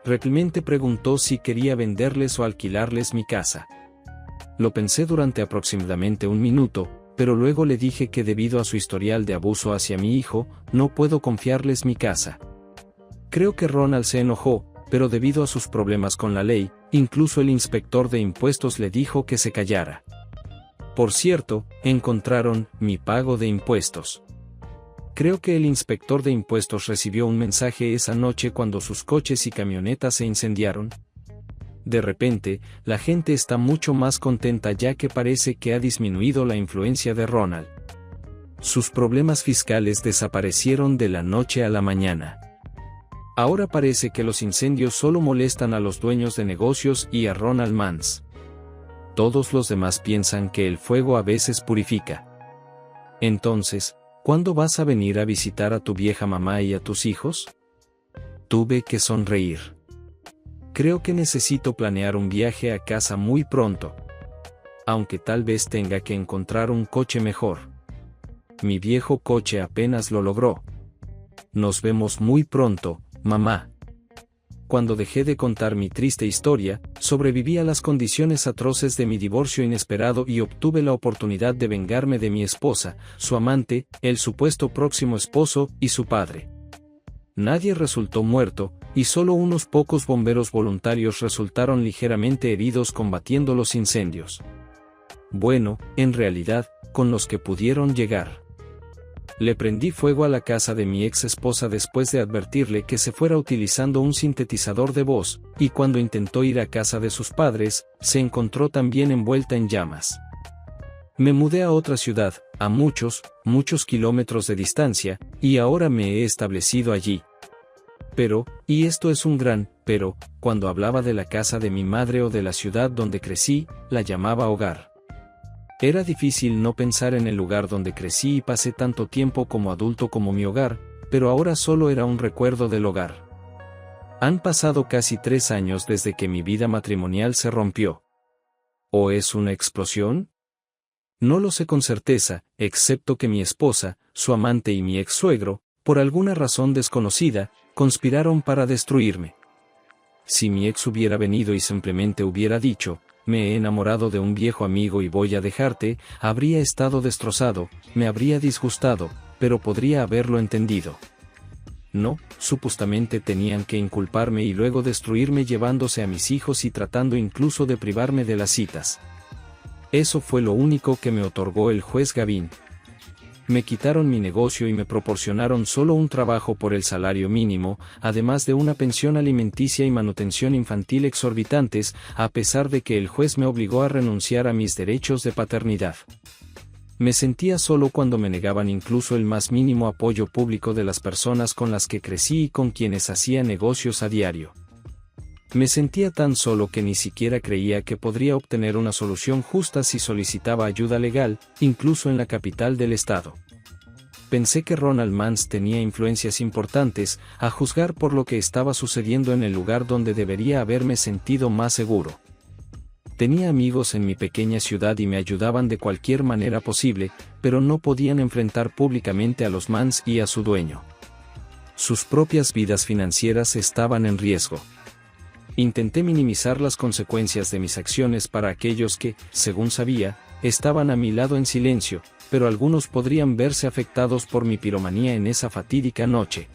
Realmente preguntó si quería venderles o alquilarles mi casa. Lo pensé durante aproximadamente 1 minuto, pero luego le dije que debido a su historial de abuso hacia mi hijo, no puedo confiarles mi casa. Creo que Ronald se enojó, pero debido a sus problemas con la ley, incluso el inspector de impuestos le dijo que se callara. Por cierto, encontraron mi pago de impuestos. Creo que el inspector de impuestos recibió un mensaje esa noche cuando sus coches y camionetas se incendiaron. De repente, la gente está mucho más contenta ya que parece que ha disminuido la influencia de Ronald. Sus problemas fiscales desaparecieron de la noche a la mañana. Ahora parece que los incendios solo molestan a los dueños de negocios y a Ronald Mans. Todos los demás piensan que el fuego a veces purifica. Entonces, ¿cuándo vas a venir a visitar a tu vieja mamá y a tus hijos? Tuve que sonreír. Creo que necesito planear un viaje a casa muy pronto. Aunque tal vez tenga que encontrar un coche mejor. Mi viejo coche apenas lo logró. Nos vemos muy pronto, mamá. Cuando dejé de contar mi triste historia, sobreviví a las condiciones atroces de mi divorcio inesperado y obtuve la oportunidad de vengarme de mi esposa, su amante, el supuesto próximo esposo y su padre. Nadie resultó muerto, y solo unos pocos bomberos voluntarios resultaron ligeramente heridos combatiendo los incendios. Bueno, en realidad, con los que pudieron llegar. Le prendí fuego a la casa de mi ex esposa después de advertirle que se fuera utilizando un sintetizador de voz, y cuando intentó ir a casa de sus padres, se encontró también envuelta en llamas. Me mudé a otra ciudad, a muchos kilómetros de distancia, y ahora me he establecido allí. Pero, y esto es un gran pero, cuando hablaba de la casa de mi madre o de la ciudad donde crecí, la llamaba hogar. Era difícil no pensar en el lugar donde crecí y pasé tanto tiempo como adulto como mi hogar, pero ahora solo era un recuerdo del hogar. Han pasado casi 3 años desde que mi vida matrimonial se rompió. ¿O es una explosión? No lo sé con certeza, excepto que mi esposa, su amante y mi ex-suegro, por alguna razón desconocida, conspiraron para destruirme. Si mi ex hubiera venido y simplemente hubiera dicho, me he enamorado de un viejo amigo y voy a dejarte, habría estado destrozado, me habría disgustado, pero podría haberlo entendido. No, supuestamente tenían que inculparme y luego destruirme llevándose a mis hijos y tratando incluso de privarme de las citas. Eso fue lo único que me otorgó el juez Gavin. Me quitaron mi negocio y me proporcionaron solo un trabajo por el salario mínimo, además de una pensión alimenticia y manutención infantil exorbitantes, a pesar de que el juez me obligó a renunciar a mis derechos de paternidad. Me sentía solo cuando me negaban incluso el más mínimo apoyo público de las personas con las que crecí y con quienes hacía negocios a diario. Me sentía tan solo que ni siquiera creía que podría obtener una solución justa si solicitaba ayuda legal, incluso en la capital del estado. Pensé que Ronald Mans tenía influencias importantes, a juzgar por lo que estaba sucediendo en el lugar donde debería haberme sentido más seguro. Tenía amigos en mi pequeña ciudad y me ayudaban de cualquier manera posible, pero no podían enfrentar públicamente a los Mans y a su dueño. Sus propias vidas financieras estaban en riesgo. Intenté minimizar las consecuencias de mis acciones para aquellos que, según sabía, estaban a mi lado en silencio, pero algunos podrían verse afectados por mi piromanía en esa fatídica noche.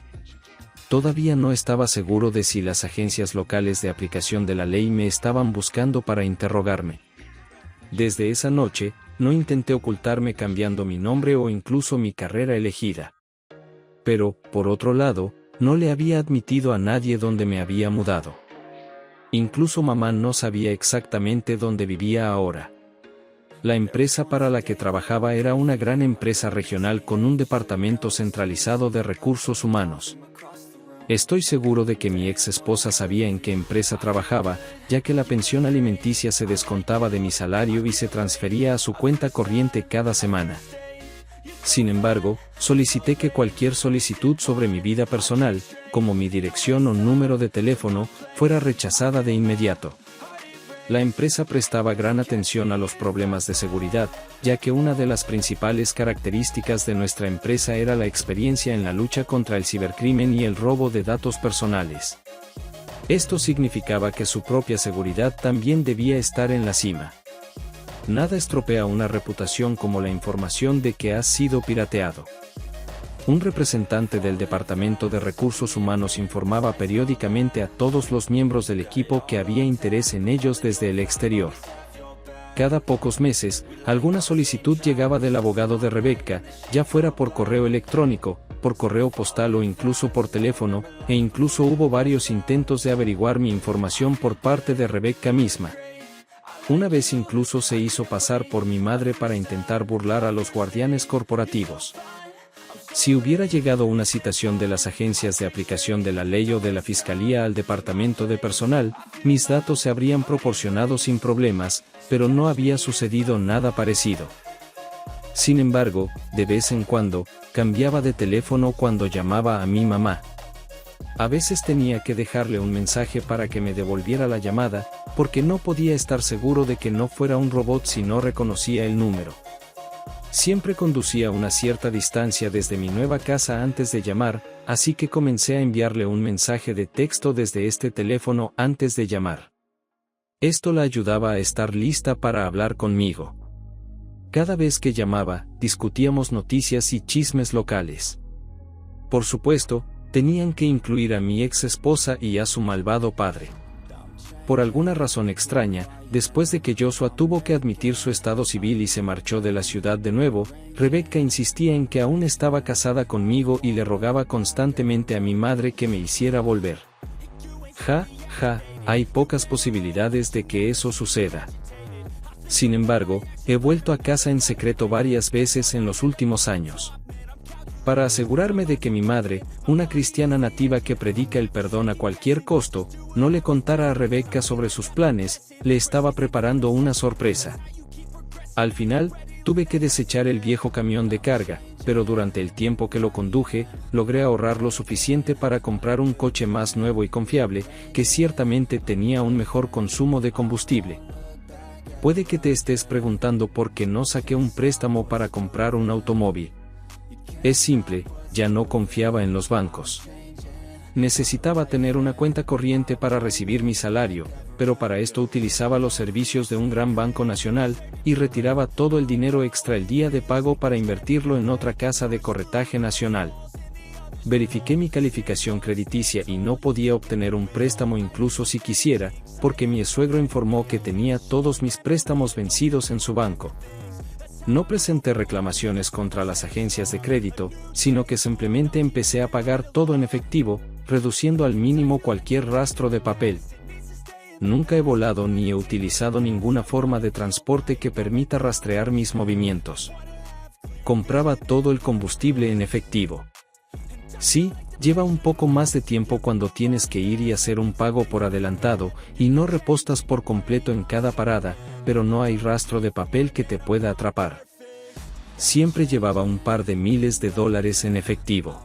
Todavía no estaba seguro de si las agencias locales de aplicación de la ley me estaban buscando para interrogarme. Desde esa noche, no intenté ocultarme cambiando mi nombre o incluso mi carrera elegida. Pero, por otro lado, no le había admitido a nadie dónde me había mudado. Incluso mamá no sabía exactamente dónde vivía ahora. La empresa para la que trabajaba era una gran empresa regional con un departamento centralizado de recursos humanos. Estoy seguro de que mi ex esposa sabía en qué empresa trabajaba, ya que la pensión alimenticia se descontaba de mi salario y se transfería a su cuenta corriente cada semana. Sin embargo, solicité que cualquier solicitud sobre mi vida personal, como mi dirección o número de teléfono, fuera rechazada de inmediato. La empresa prestaba gran atención a los problemas de seguridad, ya que una de las principales características de nuestra empresa era la experiencia en la lucha contra el cibercrimen y el robo de datos personales. Esto significaba que su propia seguridad también debía estar en la cima. Nada estropea una reputación como la información de que has sido pirateado. Un representante del Departamento de Recursos Humanos informaba periódicamente a todos los miembros del equipo que había interés en ellos desde el exterior. Cada pocos meses, alguna solicitud llegaba del abogado de Rebecca, ya fuera por correo electrónico, por correo postal o incluso por teléfono, e incluso hubo varios intentos de averiguar mi información por parte de Rebecca misma. Una vez incluso se hizo pasar por mi madre para intentar burlar a los guardianes corporativos. Si hubiera llegado una citación de las agencias de aplicación de la ley o de la Fiscalía al Departamento de Personal, mis datos se habrían proporcionado sin problemas, pero no había sucedido nada parecido. Sin embargo, de vez en cuando, cambiaba de teléfono cuando llamaba a mi mamá. A veces tenía que dejarle un mensaje para que me devolviera la llamada, porque no podía estar seguro de que no fuera un robot si no reconocía el número. Siempre conducía a una cierta distancia desde mi nueva casa antes de llamar, así que comencé a enviarle un mensaje de texto desde este teléfono antes de llamar. Esto la ayudaba a estar lista para hablar conmigo. Cada vez que llamaba, discutíamos noticias y chismes locales. Por supuesto, tenían que incluir a mi ex esposa y a su malvado padre. Por alguna razón extraña, después de que Joshua tuvo que admitir su estado civil y se marchó de la ciudad de nuevo, Rebecca insistía en que aún estaba casada conmigo y le rogaba constantemente a mi madre que me hiciera volver. Hay pocas posibilidades de que eso suceda. Sin embargo, he vuelto a casa en secreto varias veces en los últimos años. Para asegurarme de que mi madre, una cristiana nativa que predica el perdón a cualquier costo, no le contara a Rebecca sobre sus planes, le estaba preparando una sorpresa. Al final, tuve que desechar el viejo camión de carga, pero durante el tiempo que lo conduje, logré ahorrar lo suficiente para comprar un coche más nuevo y confiable, que ciertamente tenía un mejor consumo de combustible. Puede que te estés preguntando por qué no saqué un préstamo para comprar un automóvil. Es simple, ya no confiaba en los bancos. Necesitaba tener una cuenta corriente para recibir mi salario, pero para esto utilizaba los servicios de un gran banco nacional, y retiraba todo el dinero extra el día de pago para invertirlo en otra casa de corretaje nacional. Verifiqué mi calificación crediticia y no podía obtener un préstamo incluso si quisiera, porque mi suegro informó que tenía todos mis préstamos vencidos en su banco. No presenté reclamaciones contra las agencias de crédito, sino que simplemente empecé a pagar todo en efectivo, reduciendo al mínimo cualquier rastro de papel. Nunca he volado ni he utilizado ninguna forma de transporte que permita rastrear mis movimientos. Compraba todo el combustible en efectivo. Sí, lleva un poco más de tiempo cuando tienes que ir y hacer un pago por adelantado, y no repostas por completo en cada parada, pero no hay rastro de papel que te pueda atrapar. Siempre llevaba un par de miles de dólares en efectivo.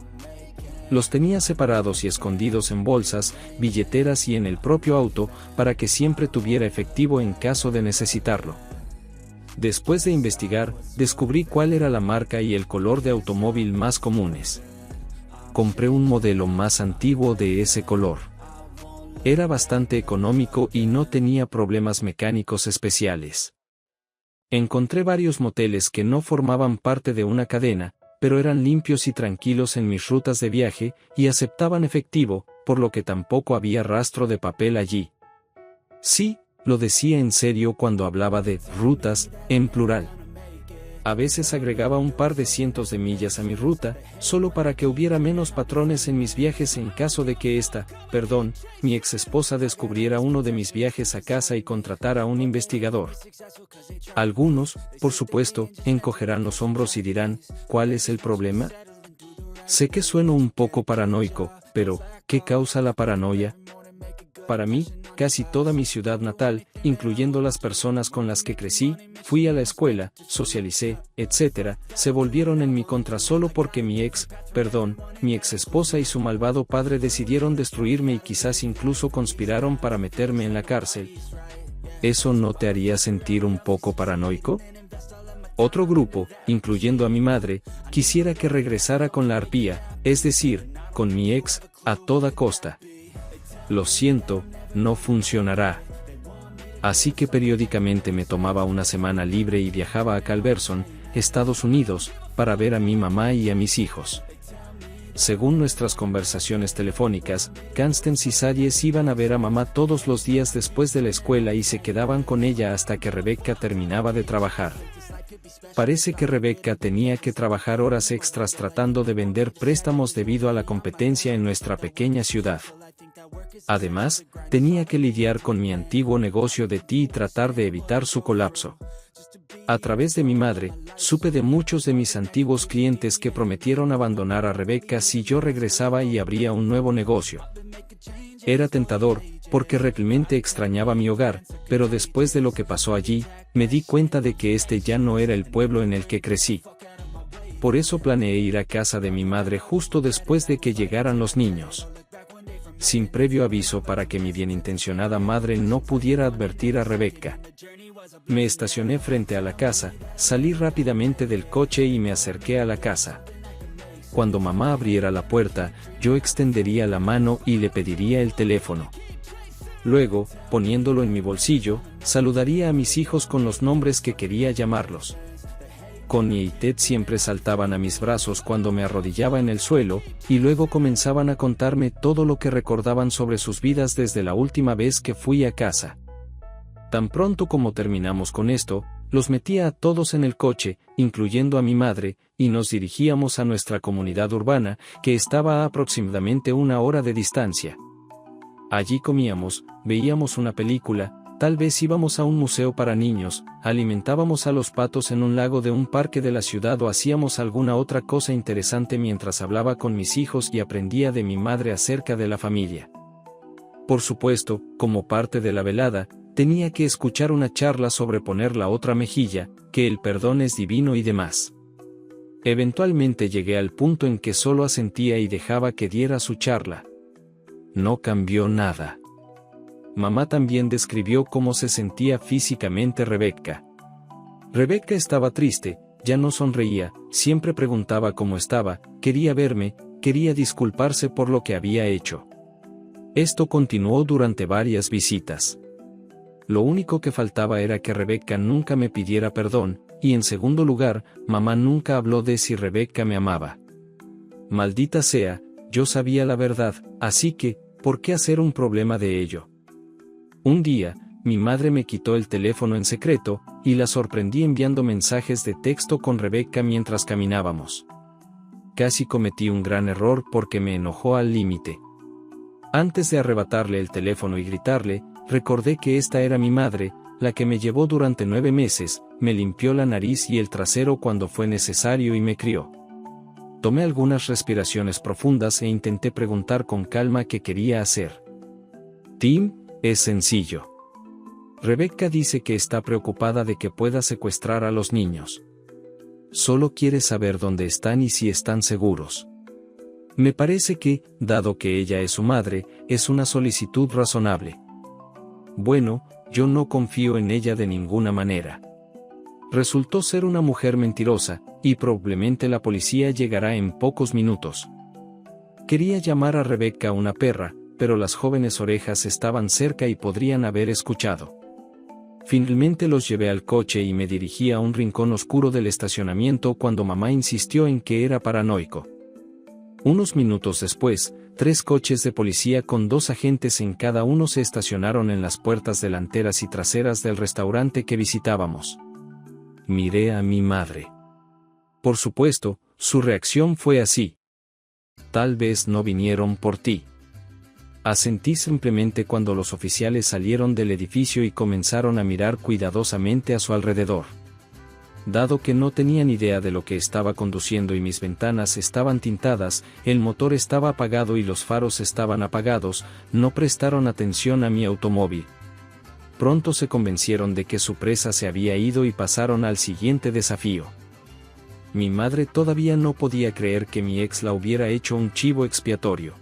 Los tenía separados y escondidos en bolsas, billeteras y en el propio auto, para que siempre tuviera efectivo en caso de necesitarlo. Después de investigar, descubrí cuál era la marca y el color de automóvil más comunes. Compré un modelo más antiguo de ese color. Era bastante económico y no tenía problemas mecánicos especiales. Encontré varios moteles que no formaban parte de una cadena, pero eran limpios y tranquilos en mis rutas de viaje, y aceptaban efectivo, por lo que tampoco había rastro de papel allí. Sí, lo decía en serio cuando hablaba de rutas, en plural. A veces agregaba un par de cientos de millas a mi ruta, solo para que hubiera menos patrones en mis viajes en caso de que mi ex esposa descubriera uno de mis viajes a casa y contratara a un investigador. Algunos, por supuesto, encogerán los hombros y dirán, ¿cuál es el problema? Sé que sueno un poco paranoico, pero, ¿qué causa la paranoia? Para mí, casi toda mi ciudad natal, incluyendo las personas con las que crecí, fui a la escuela, socialicé, etc., se volvieron en mi contra solo porque mi ex esposa y su malvado padre decidieron destruirme y quizás incluso conspiraron para meterme en la cárcel. ¿Eso no te haría sentir un poco paranoico? Otro grupo, incluyendo a mi madre, quisiera que regresara con la arpía, es decir, con mi ex, a toda costa. Lo siento, no funcionará. Así que periódicamente me tomaba una semana libre y viajaba a Calverson, Estados Unidos, para ver a mi mamá y a mis hijos. Según nuestras conversaciones telefónicas, Constance y Sadie iban a ver a mamá todos los días después de la escuela y se quedaban con ella hasta que Rebecca terminaba de trabajar. Parece que Rebecca tenía que trabajar horas extras tratando de vender préstamos debido a la competencia en nuestra pequeña ciudad. Además, tenía que lidiar con mi antiguo negocio de té y tratar de evitar su colapso. A través de mi madre, supe de muchos de mis antiguos clientes que prometieron abandonar a Rebecca si yo regresaba y abría un nuevo negocio. Era tentador, porque realmente extrañaba mi hogar, pero después de lo que pasó allí, me di cuenta de que este ya no era el pueblo en el que crecí. Por eso planeé ir a casa de mi madre justo después de que llegaran los niños. Sin previo aviso para que mi bienintencionada madre no pudiera advertir a Rebecca. Me estacioné frente a la casa, salí rápidamente del coche y me acerqué a la casa. Cuando mamá abriera la puerta, yo extendería la mano y le pediría el teléfono. Luego, poniéndolo en mi bolsillo, saludaría a mis hijos con los nombres que quería llamarlos. Connie y Ted siempre saltaban a mis brazos cuando me arrodillaba en el suelo, y luego comenzaban a contarme todo lo que recordaban sobre sus vidas desde la última vez que fui a casa. Tan pronto como terminamos con esto, los metía a todos en el coche, incluyendo a mi madre, y nos dirigíamos a nuestra comunidad urbana, que estaba a aproximadamente 1 hora de distancia. Allí comíamos, veíamos una película, tal vez íbamos a un museo para niños, alimentábamos a los patos en un lago de un parque de la ciudad o hacíamos alguna otra cosa interesante mientras hablaba con mis hijos y aprendía de mi madre acerca de la familia. Por supuesto, como parte de la velada, tenía que escuchar una charla sobre poner la otra mejilla, que el perdón es divino y demás. Eventualmente llegué al punto en que solo asentía y dejaba que diera su charla. No cambió nada. Mamá también describió cómo se sentía físicamente Rebecca. Rebecca estaba triste, ya no sonreía, siempre preguntaba cómo estaba, quería verme, quería disculparse por lo que había hecho. Esto continuó durante varias visitas. Lo único que faltaba era que Rebecca nunca me pidiera perdón, y en segundo lugar, mamá nunca habló de si Rebecca me amaba. Maldita sea, yo sabía la verdad, así que, ¿por qué hacer un problema de ello? Un día, mi madre me quitó el teléfono en secreto, y la sorprendí enviando mensajes de texto con Rebecca mientras caminábamos. Casi cometí un gran error porque me enojó al límite. Antes de arrebatarle el teléfono y gritarle, recordé que esta era mi madre, la que me llevó durante 9 meses, me limpió la nariz y el trasero cuando fue necesario y me crió. Tomé algunas respiraciones profundas e intenté preguntar con calma qué quería hacer. Tim, es sencillo. Rebecca dice que está preocupada de que pueda secuestrar a los niños. Solo quiere saber dónde están y si están seguros. Me parece que, dado que ella es su madre, es una solicitud razonable. Bueno, yo no confío en ella de ninguna manera. Resultó ser una mujer mentirosa, y probablemente la policía llegará en pocos minutos. Quería llamar a Rebecca una perra, pero las jóvenes orejas estaban cerca y podrían haber escuchado. Finalmente los llevé al coche y me dirigí a un rincón oscuro del estacionamiento cuando mamá insistió en que era paranoico. Unos minutos después, 3 coches de policía con 2 agentes en cada uno se estacionaron en las puertas delanteras y traseras del restaurante que visitábamos. Miré a mi madre. Por supuesto, su reacción fue así. Tal vez no vinieron por ti. Asentí simplemente cuando los oficiales salieron del edificio y comenzaron a mirar cuidadosamente a su alrededor. Dado que no tenían idea de lo que estaba conduciendo y mis ventanas estaban tintadas, el motor estaba apagado y los faros estaban apagados, no prestaron atención a mi automóvil. Pronto se convencieron de que su presa se había ido y pasaron al siguiente desafío. Mi madre todavía no podía creer que mi ex la hubiera hecho un chivo expiatorio.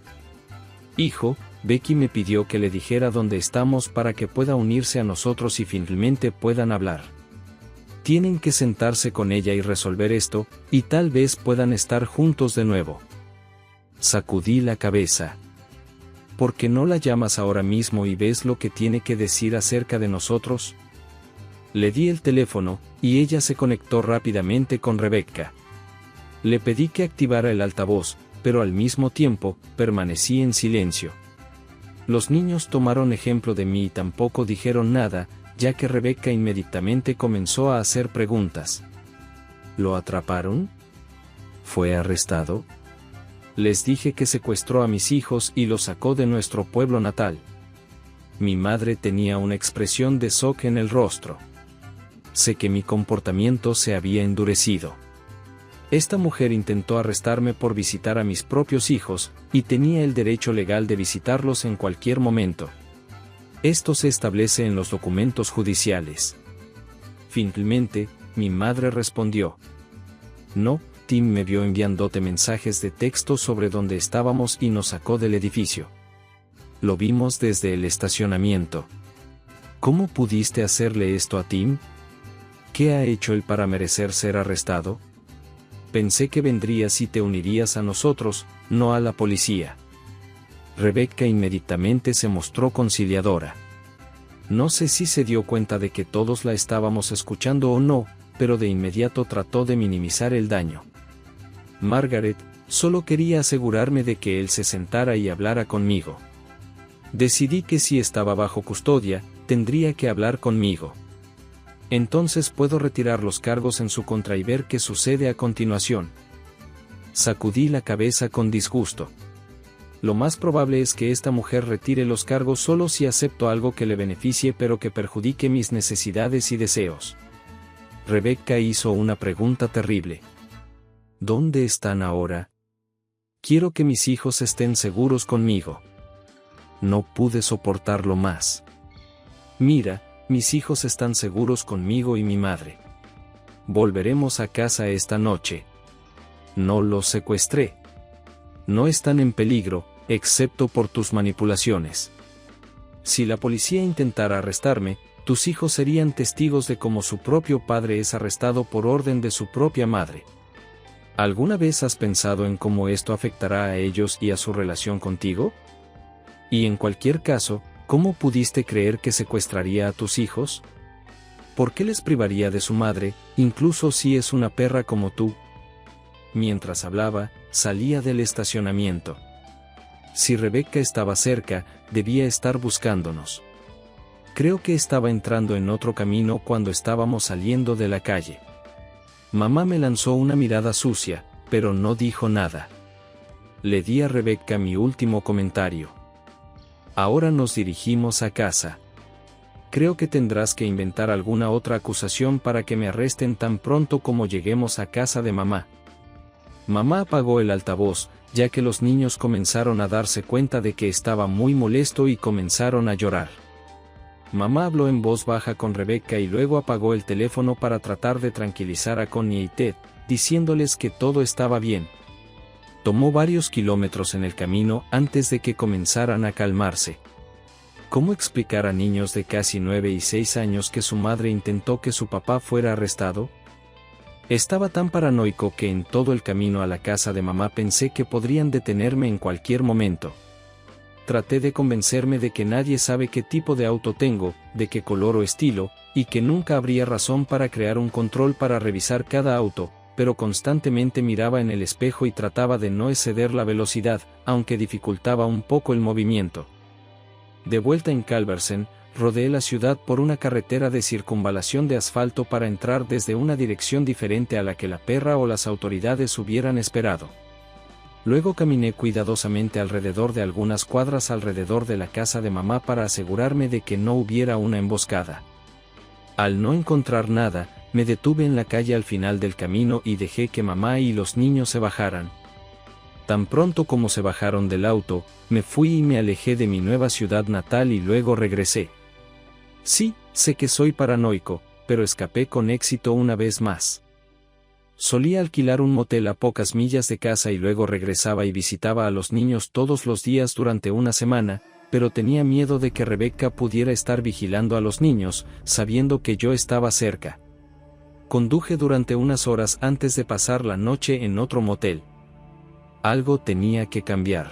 Hijo, Becky me pidió que le dijera dónde estamos para que pueda unirse a nosotros y finalmente puedan hablar. Tienen que sentarse con ella y resolver esto, y tal vez puedan estar juntos de nuevo. Sacudí la cabeza. ¿Por qué no la llamas ahora mismo y ves lo que tiene que decir acerca de nosotros? Le di el teléfono, y ella se conectó rápidamente con Rebecca. Le pedí que activara el altavoz, pero al mismo tiempo, permanecí en silencio. Los niños tomaron ejemplo de mí y tampoco dijeron nada, ya que Rebecca inmediatamente comenzó a hacer preguntas. ¿Lo atraparon? ¿Fue arrestado? Les dije que secuestró a mis hijos y los sacó de nuestro pueblo natal. Mi madre tenía una expresión de shock en el rostro. Sé que mi comportamiento se había endurecido. Esta mujer intentó arrestarme por visitar a mis propios hijos, y tenía el derecho legal de visitarlos en cualquier momento. Esto se establece en los documentos judiciales. Finalmente, mi madre respondió. No, Tim me vio enviándote mensajes de texto sobre dónde estábamos y nos sacó del edificio. Lo vimos desde el estacionamiento. ¿Cómo pudiste hacerle esto a Tim? ¿Qué ha hecho él para merecer ser arrestado? Pensé que vendrías y te unirías a nosotros, no a la policía. Rebecca inmediatamente se mostró conciliadora. No sé si se dio cuenta de que todos la estábamos escuchando o no, pero de inmediato trató de minimizar el daño. Margaret, solo quería asegurarme de que él se sentara y hablara conmigo. Decidí que si estaba bajo custodia, tendría que hablar conmigo. Entonces puedo retirar los cargos en su contra y ver qué sucede a continuación. Sacudí la cabeza con disgusto. Lo más probable es que esta mujer retire los cargos solo si acepto algo que le beneficie pero que perjudique mis necesidades y deseos. Rebecca hizo una pregunta terrible. ¿Dónde están ahora? Quiero que mis hijos estén seguros conmigo. No pude soportarlo más. Mira, mis hijos están seguros conmigo y mi madre. Volveremos a casa esta noche. No los secuestré. No están en peligro, excepto por tus manipulaciones. Si la policía intentara arrestarme, tus hijos serían testigos de cómo su propio padre es arrestado por orden de su propia madre. ¿Alguna vez has pensado en cómo esto afectará a ellos y a su relación contigo? Y en cualquier caso, ¿cómo pudiste creer que secuestraría a tus hijos? ¿Por qué les privaría de su madre, incluso si es una perra como tú? Mientras hablaba, salía del estacionamiento. Si Rebecca estaba cerca, debía estar buscándonos. Creo que estaba entrando en otro camino cuando estábamos saliendo de la calle. Mamá me lanzó una mirada sucia, pero no dijo nada. Le di a Rebecca mi último comentario. Ahora nos dirigimos a casa. Creo que tendrás que inventar alguna otra acusación para que me arresten tan pronto como lleguemos a casa de mamá. Mamá apagó el altavoz, ya que los niños comenzaron a darse cuenta de que estaba muy molesto y comenzaron a llorar. Mamá habló en voz baja con Rebecca y luego apagó el teléfono para tratar de tranquilizar a Connie y Ted, diciéndoles que todo estaba bien. Tomó varios kilómetros en el camino antes de que comenzaran a calmarse. ¿Cómo explicar a niños de casi 9 y 6 años que su madre intentó que su papá fuera arrestado? Estaba tan paranoico que en todo el camino a la casa de mamá pensé que podrían detenerme en cualquier momento. Traté de convencerme de que nadie sabe qué tipo de auto tengo, de qué color o estilo, y que nunca habría razón para crear un control para revisar cada auto, pero constantemente miraba en el espejo y trataba de no exceder la velocidad, aunque dificultaba un poco el movimiento. De vuelta en Culberson, rodeé la ciudad por una carretera de circunvalación de asfalto para entrar desde una dirección diferente a la que la perra o las autoridades hubieran esperado. Luego caminé cuidadosamente alrededor de algunas cuadras alrededor de la casa de mamá para asegurarme de que no hubiera una emboscada. Al no encontrar nada, me detuve en la calle al final del camino y dejé que mamá y los niños se bajaran. Tan pronto como se bajaron del auto, me fui y me alejé de mi nueva ciudad natal y luego regresé. Sí, sé que soy paranoico, pero escapé con éxito una vez más. Solía alquilar un motel a pocas millas de casa y luego regresaba y visitaba a los niños todos los días durante una semana, pero tenía miedo de que Rebecca pudiera estar vigilando a los niños, sabiendo que yo estaba cerca. Conduje durante unas horas antes de pasar la noche en otro motel. Algo tenía que cambiar.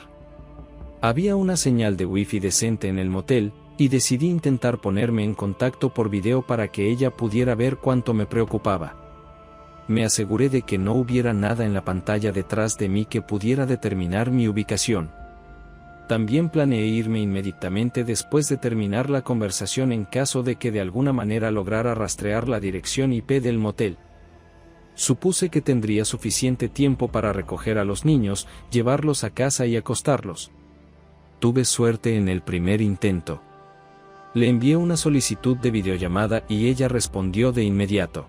Había una señal de wifi decente en el motel, y decidí intentar ponerme en contacto por video para que ella pudiera ver cuánto me preocupaba. Me aseguré de que no hubiera nada en la pantalla detrás de mí que pudiera determinar mi ubicación. También planeé irme inmediatamente después de terminar la conversación en caso de que de alguna manera lograra rastrear la dirección IP del motel. Supuse que tendría suficiente tiempo para recoger a los niños, llevarlos a casa y acostarlos. Tuve suerte en el primer intento. Le envié una solicitud de videollamada y ella respondió de inmediato.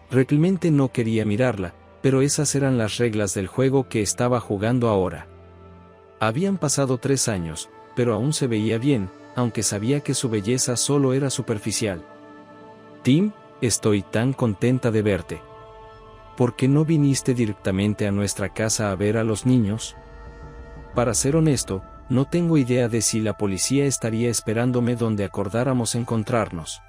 Realmente no quería mirarla, pero esas eran las reglas del juego que estaba jugando ahora. Habían pasado 3 años, pero aún se veía bien, aunque sabía que su belleza solo era superficial. Tim, estoy tan contenta de verte. ¿Por qué no viniste directamente a nuestra casa a ver a los niños? Para ser honesto, no tengo idea de si la policía estaría esperándome donde acordáramos encontrarnos.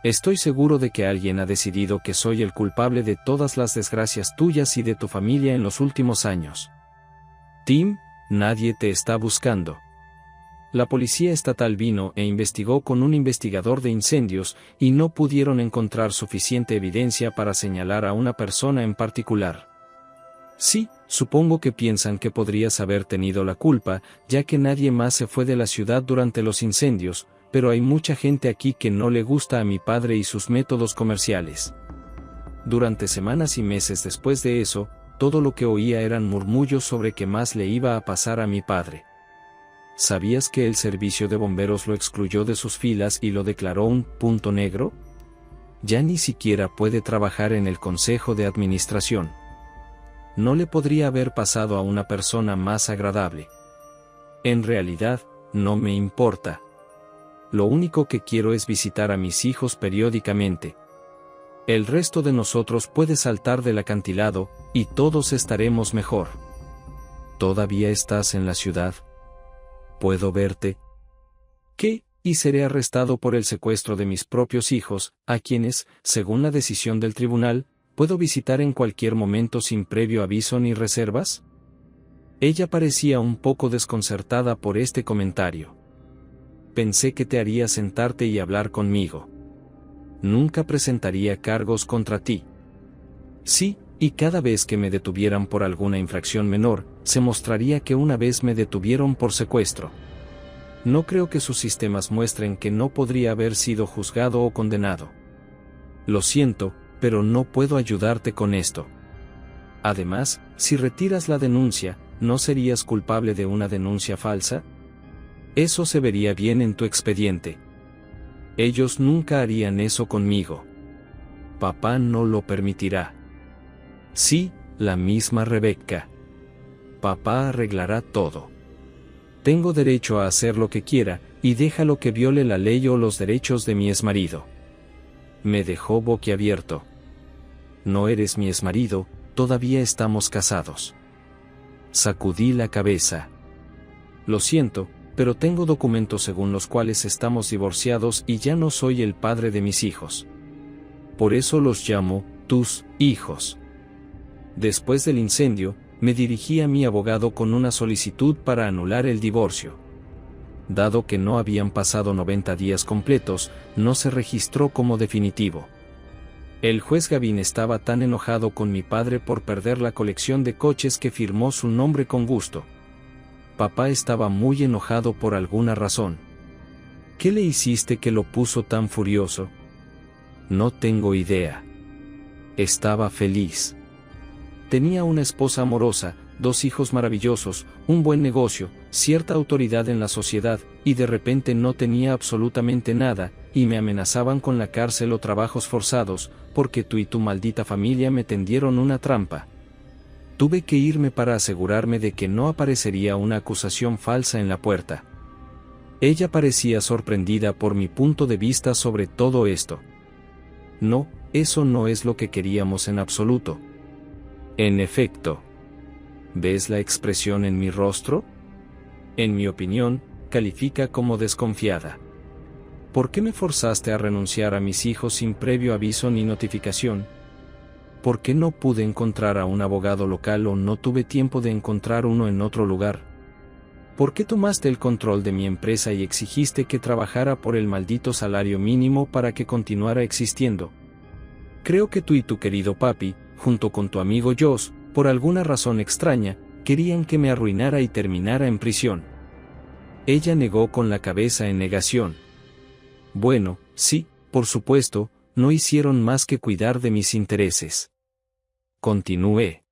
Estoy seguro de que alguien ha decidido que soy el culpable de todas las desgracias tuyas y de tu familia en los últimos años. Tim, nadie te está buscando. La policía estatal vino e investigó con un investigador de incendios y no pudieron encontrar suficiente evidencia para señalar a una persona en particular. Sí, supongo que piensan que podrías haber tenido la culpa, ya que nadie más se fue de la ciudad durante los incendios, pero hay mucha gente aquí que no le gusta a mi padre y sus métodos comerciales. Durante semanas y meses después de eso, todo lo que oía eran murmullos sobre qué más le iba a pasar a mi padre. ¿Sabías que el servicio de bomberos lo excluyó de sus filas y lo declaró un punto negro? Ya ni siquiera puede trabajar en el consejo de administración. No le podría haber pasado a una persona más agradable. En realidad, no me importa. Lo único que quiero es visitar a mis hijos periódicamente. El resto de nosotros puede saltar del acantilado, y todos estaremos mejor. ¿Todavía estás en la ciudad? ¿Puedo verte? ¿Qué? Y seré arrestado por el secuestro de mis propios hijos, a quienes, según la decisión del tribunal, puedo visitar en cualquier momento sin previo aviso ni reservas. Ella parecía un poco desconcertada por este comentario. Pensé que te haría sentarte y hablar conmigo. Nunca presentaría cargos contra ti. Sí, y cada vez que me detuvieran por alguna infracción menor, se mostraría que una vez me detuvieron por secuestro. No creo que sus sistemas muestren que no podría haber sido juzgado o condenado. Lo siento, pero no puedo ayudarte con esto. Además, si retiras la denuncia, ¿no serías culpable de una denuncia falsa? Eso se vería bien en tu expediente. Ellos nunca harían eso conmigo. Papá no lo permitirá. Sí, la misma Rebecca. Papá arreglará todo. Tengo derecho a hacer lo que quiera, y déjalo que viole la ley o los derechos de mi exmarido. Me dejó boquiabierto. No eres mi exmarido, todavía estamos casados. Sacudí la cabeza. Lo siento, pero tengo documentos según los cuales estamos divorciados y ya no soy el padre de mis hijos. Por eso los llamo, tus hijos. Después del incendio, me dirigí a mi abogado con una solicitud para anular el divorcio. Dado que no habían pasado 90 días completos, no se registró como definitivo. El juez Gavin estaba tan enojado con mi padre por perder la colección de coches que firmó su nombre con gusto. Papá estaba muy enojado por alguna razón. ¿Qué le hiciste que lo puso tan furioso? No tengo idea. Estaba feliz. Tenía una esposa amorosa, 2 hijos maravillosos, un buen negocio, cierta autoridad en la sociedad, y de repente no tenía absolutamente nada, y me amenazaban con la cárcel o trabajos forzados, porque tú y tu maldita familia me tendieron una trampa. Tuve que irme para asegurarme de que no aparecería una acusación falsa en la puerta. Ella parecía sorprendida por mi punto de vista sobre todo esto. No, eso no es lo que queríamos en absoluto. En efecto. ¿Ves la expresión en mi rostro? En mi opinión, califica como desconfiada. ¿Por qué me forzaste a renunciar a mis hijos sin previo aviso ni notificación? ¿Por qué no pude encontrar a un abogado local o no tuve tiempo de encontrar uno en otro lugar? ¿Por qué tomaste el control de mi empresa y exigiste que trabajara por el maldito salario mínimo para que continuara existiendo? Creo que tú y tu querido papi, junto con tu amigo Josh, por alguna razón extraña, querían que me arruinara y terminara en prisión. Ella negó con la cabeza en negación. Bueno, sí, por supuesto, no hicieron más que cuidar de mis intereses. Continué.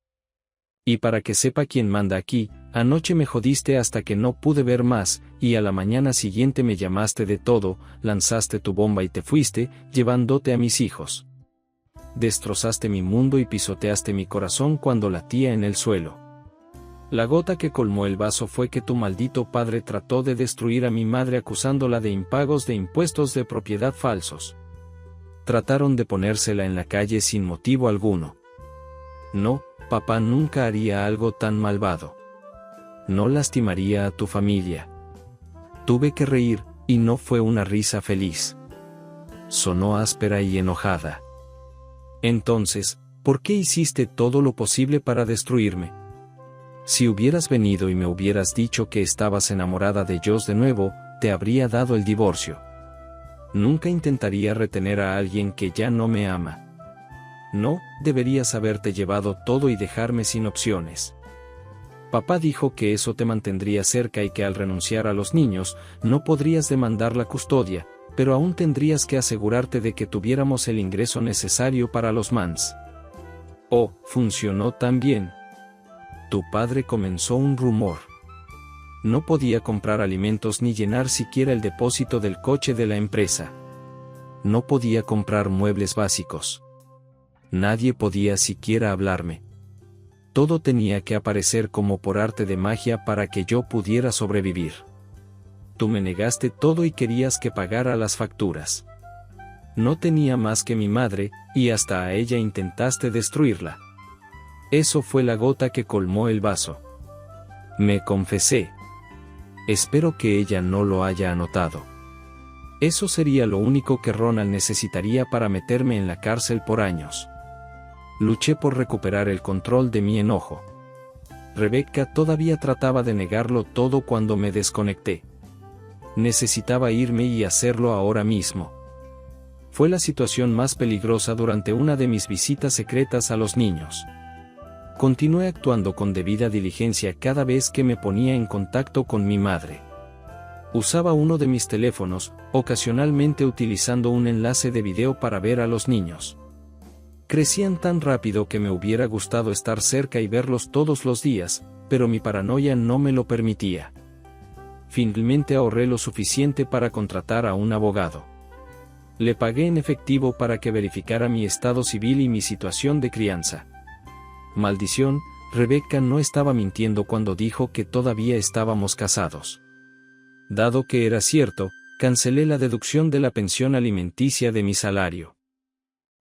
Y para que sepa quién manda aquí, anoche me jodiste hasta que no pude ver más, y a la mañana siguiente me llamaste de todo, lanzaste tu bomba y te fuiste, llevándote a mis hijos. Destrozaste mi mundo y pisoteaste mi corazón cuando latía en el suelo. La gota que colmó el vaso fue que tu maldito padre trató de destruir a mi madre acusándola de impagos de impuestos de propiedad falsos. Trataron de ponérsela en la calle sin motivo alguno. No, papá nunca haría algo tan malvado. No lastimaría a tu familia. Tuve que reír, y no fue una risa feliz. Sonó áspera y enojada. Entonces, ¿por qué hiciste todo lo posible para destruirme? Si hubieras venido y me hubieras dicho que estabas enamorada de Josh de nuevo, te habría dado el divorcio. Nunca intentaría retener a alguien que ya no me ama. No, deberías haberte llevado todo y dejarme sin opciones. Papá dijo que eso te mantendría cerca y que al renunciar a los niños, no podrías demandar la custodia, pero aún tendrías que asegurarte de que tuviéramos el ingreso necesario para los Mans. Oh, funcionó tan bien. Tu padre comenzó un rumor. No podía comprar alimentos ni llenar siquiera el depósito del coche de la empresa. No podía comprar muebles básicos. Nadie podía siquiera hablarme. Todo tenía que aparecer como por arte de magia para que yo pudiera sobrevivir. Tú me negaste todo y querías que pagara las facturas. No tenía más que mi madre, y hasta a ella intentaste destruirla. Eso fue la gota que colmó el vaso. Me confesé. Espero que ella no lo haya anotado. Eso sería lo único que Ronald necesitaría para meterme en la cárcel por años. Luché por recuperar el control de mi enojo. Rebecca todavía trataba de negarlo todo cuando me desconecté. Necesitaba irme y hacerlo ahora mismo. Fue la situación más peligrosa durante una de mis visitas secretas a los niños. Continué actuando con debida diligencia cada vez que me ponía en contacto con mi madre. Usaba uno de mis teléfonos, ocasionalmente utilizando un enlace de video para ver a los niños. Crecían tan rápido que me hubiera gustado estar cerca y verlos todos los días, pero mi paranoia no me lo permitía. Finalmente ahorré lo suficiente para contratar a un abogado. Le pagué en efectivo para que verificara mi estado civil y mi situación de crianza. Maldición, Rebecca no estaba mintiendo cuando dijo que todavía estábamos casados. Dado que era cierto, cancelé la deducción de la pensión alimenticia de mi salario.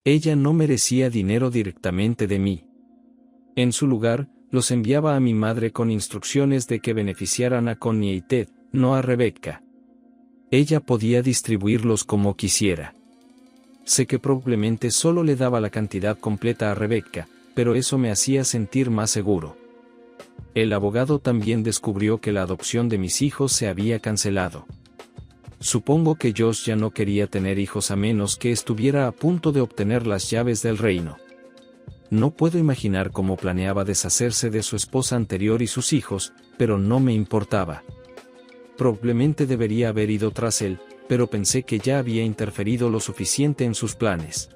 Ella no merecía dinero directamente de mí. En su lugar, los enviaba a mi madre con instrucciones de que beneficiaran a Connie y Ted, no a Rebecca. Ella podía distribuirlos como quisiera. Sé que probablemente solo le daba la cantidad completa a Rebecca, pero eso me hacía sentir más seguro. El abogado también descubrió que la adopción de mis hijos se había cancelado. Supongo que Josh ya no quería tener hijos a menos que estuviera a punto de obtener las llaves del reino. No puedo imaginar cómo planeaba deshacerse de su esposa anterior y sus hijos, pero no me importaba. Probablemente debería haber ido tras él, pero pensé que ya había interferido lo suficiente en sus planes.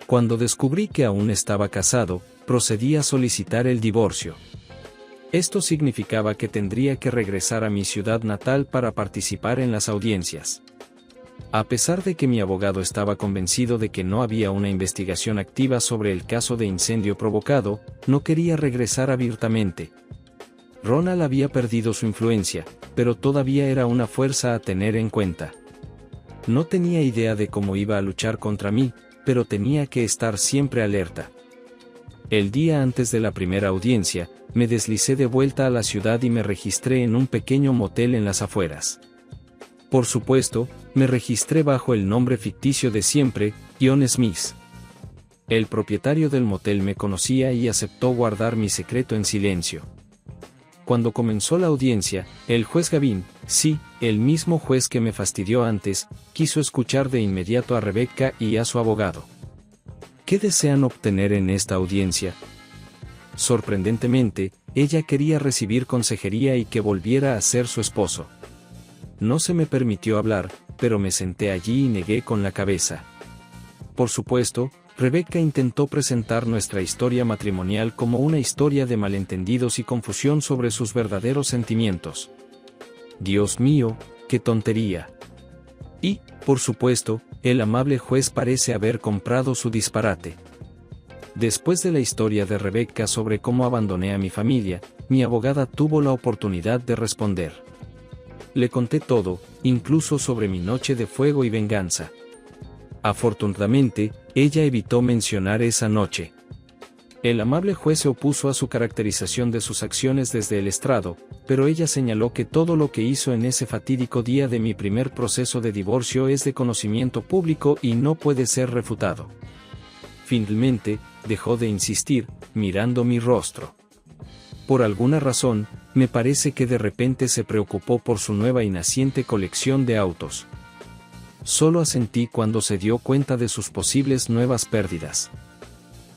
Cuando descubrí que aún estaba casado, procedí a solicitar el divorcio. Esto significaba que tendría que regresar a mi ciudad natal para participar en las audiencias. A pesar de que mi abogado estaba convencido de que no había una investigación activa sobre el caso de incendio provocado, no quería regresar abiertamente. Ronald había perdido su influencia, pero todavía era una fuerza a tener en cuenta. No tenía idea de cómo iba a luchar contra mí, pero tenía que estar siempre alerta. El día antes de la primera audiencia, me deslicé de vuelta a la ciudad y me registré en un pequeño motel en las afueras. Por supuesto, me registré bajo el nombre ficticio de siempre, John Smith. El propietario del motel me conocía y aceptó guardar mi secreto en silencio. Cuando comenzó la audiencia, el juez Gavin, sí, el mismo juez que me fastidió antes, quiso escuchar de inmediato a Rebecca y a su abogado. ¿Qué desean obtener en esta audiencia? Sorprendentemente, ella quería recibir consejería y que volviera a ser su esposo. No se me permitió hablar, pero me senté allí y negué con la cabeza. Por supuesto, Rebecca intentó presentar nuestra historia matrimonial como una historia de malentendidos y confusión sobre sus verdaderos sentimientos. Dios mío, qué tontería. Y, por supuesto, el amable juez parece haber comprado su disparate. Después de la historia de Rebecca sobre cómo abandoné a mi familia, mi abogada tuvo la oportunidad de responder. Le conté todo, incluso sobre mi noche de fuego y venganza. Afortunadamente, ella evitó mencionar esa noche. El amable juez se opuso a su caracterización de sus acciones desde el estrado, pero ella señaló que todo lo que hizo en ese fatídico día de mi primer proceso de divorcio es de conocimiento público y no puede ser refutado. Finalmente, dejó de insistir, mirando mi rostro. Por alguna razón, me parece que de repente se preocupó por su nueva y naciente colección de autos. Solo asentí cuando se dio cuenta de sus posibles nuevas pérdidas.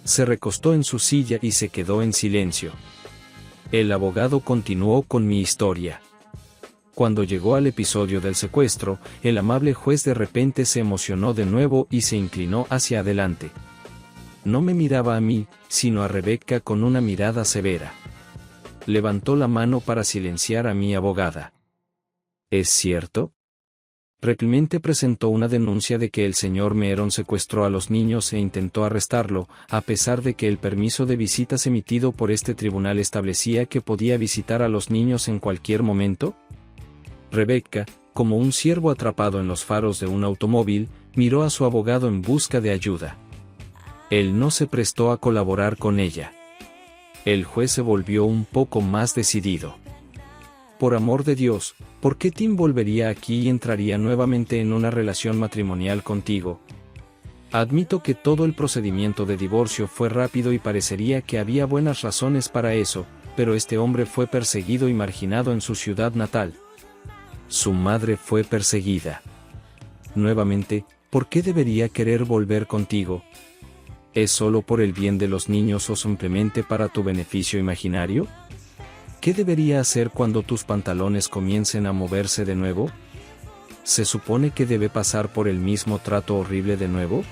Se recostó en su silla y se quedó en silencio. El abogado continuó con mi historia. Cuando llegó al episodio del secuestro, el amable juez de repente se emocionó de nuevo y se inclinó hacia adelante. No me miraba a mí, sino a Rebecca con una mirada severa. Levantó la mano para silenciar a mi abogada. ¿Es cierto? Realmente presentó una denuncia de que el señor Meron secuestró a los niños e intentó arrestarlo, a pesar de que el permiso de visitas emitido por este tribunal establecía que podía visitar a los niños en cualquier momento. Rebecca, como un ciervo atrapado en los faros de un automóvil, miró a su abogado en busca de ayuda. Él no se prestó a colaborar con ella. El juez se volvió un poco más decidido. Por amor de Dios, ¿por qué Tim volvería aquí y entraría nuevamente en una relación matrimonial contigo? Admito que todo el procedimiento de divorcio fue rápido y parecería que había buenas razones para eso, pero este hombre fue perseguido y marginado en su ciudad natal. Su madre fue perseguida. Nuevamente, ¿por qué debería querer volver contigo? ¿Es solo por el bien de los niños o simplemente para tu beneficio imaginario? ¿Qué debería hacer cuando tus pantalones comiencen a moverse de nuevo? ¿Se supone que debe pasar por el mismo trato horrible de nuevo?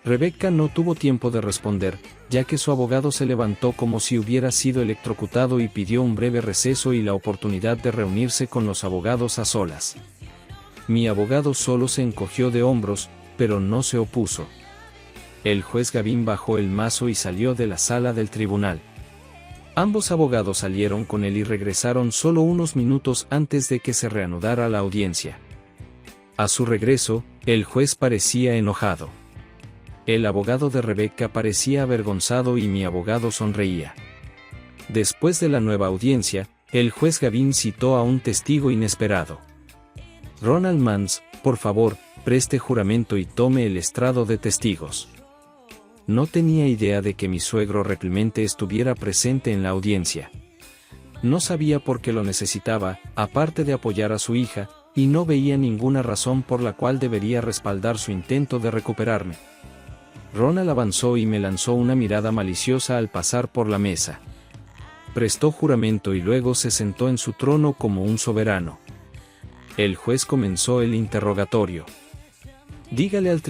Rebecca no tuvo tiempo de responder, ya que su abogado se levantó como si hubiera sido electrocutado y pidió un breve receso y la oportunidad de reunirse con los abogados a solas. Mi abogado solo se encogió de hombros, pero no se opuso. El juez Gavin bajó el mazo y salió de la sala del tribunal. Ambos abogados salieron con él y regresaron solo unos minutos antes de que se reanudara la audiencia. A su regreso, el juez parecía enojado. El abogado de Rebecca parecía avergonzado y mi abogado sonreía. Después de la nueva audiencia, el juez Gavin citó a un testigo inesperado. Ronald Mans, por favor, preste juramento y tome el estrado de testigos. No tenía idea de que mi suegro Clemente estuviera presente en la audiencia. No sabía por qué lo necesitaba, aparte de apoyar a su hija, y no veía ninguna razón por la cual debería respaldar su intento de recuperarme. Ronald avanzó y me lanzó una mirada maliciosa al pasar por la mesa. Prestó juramento y luego se sentó en su trono como un soberano. El juez comenzó el interrogatorio. Dígale al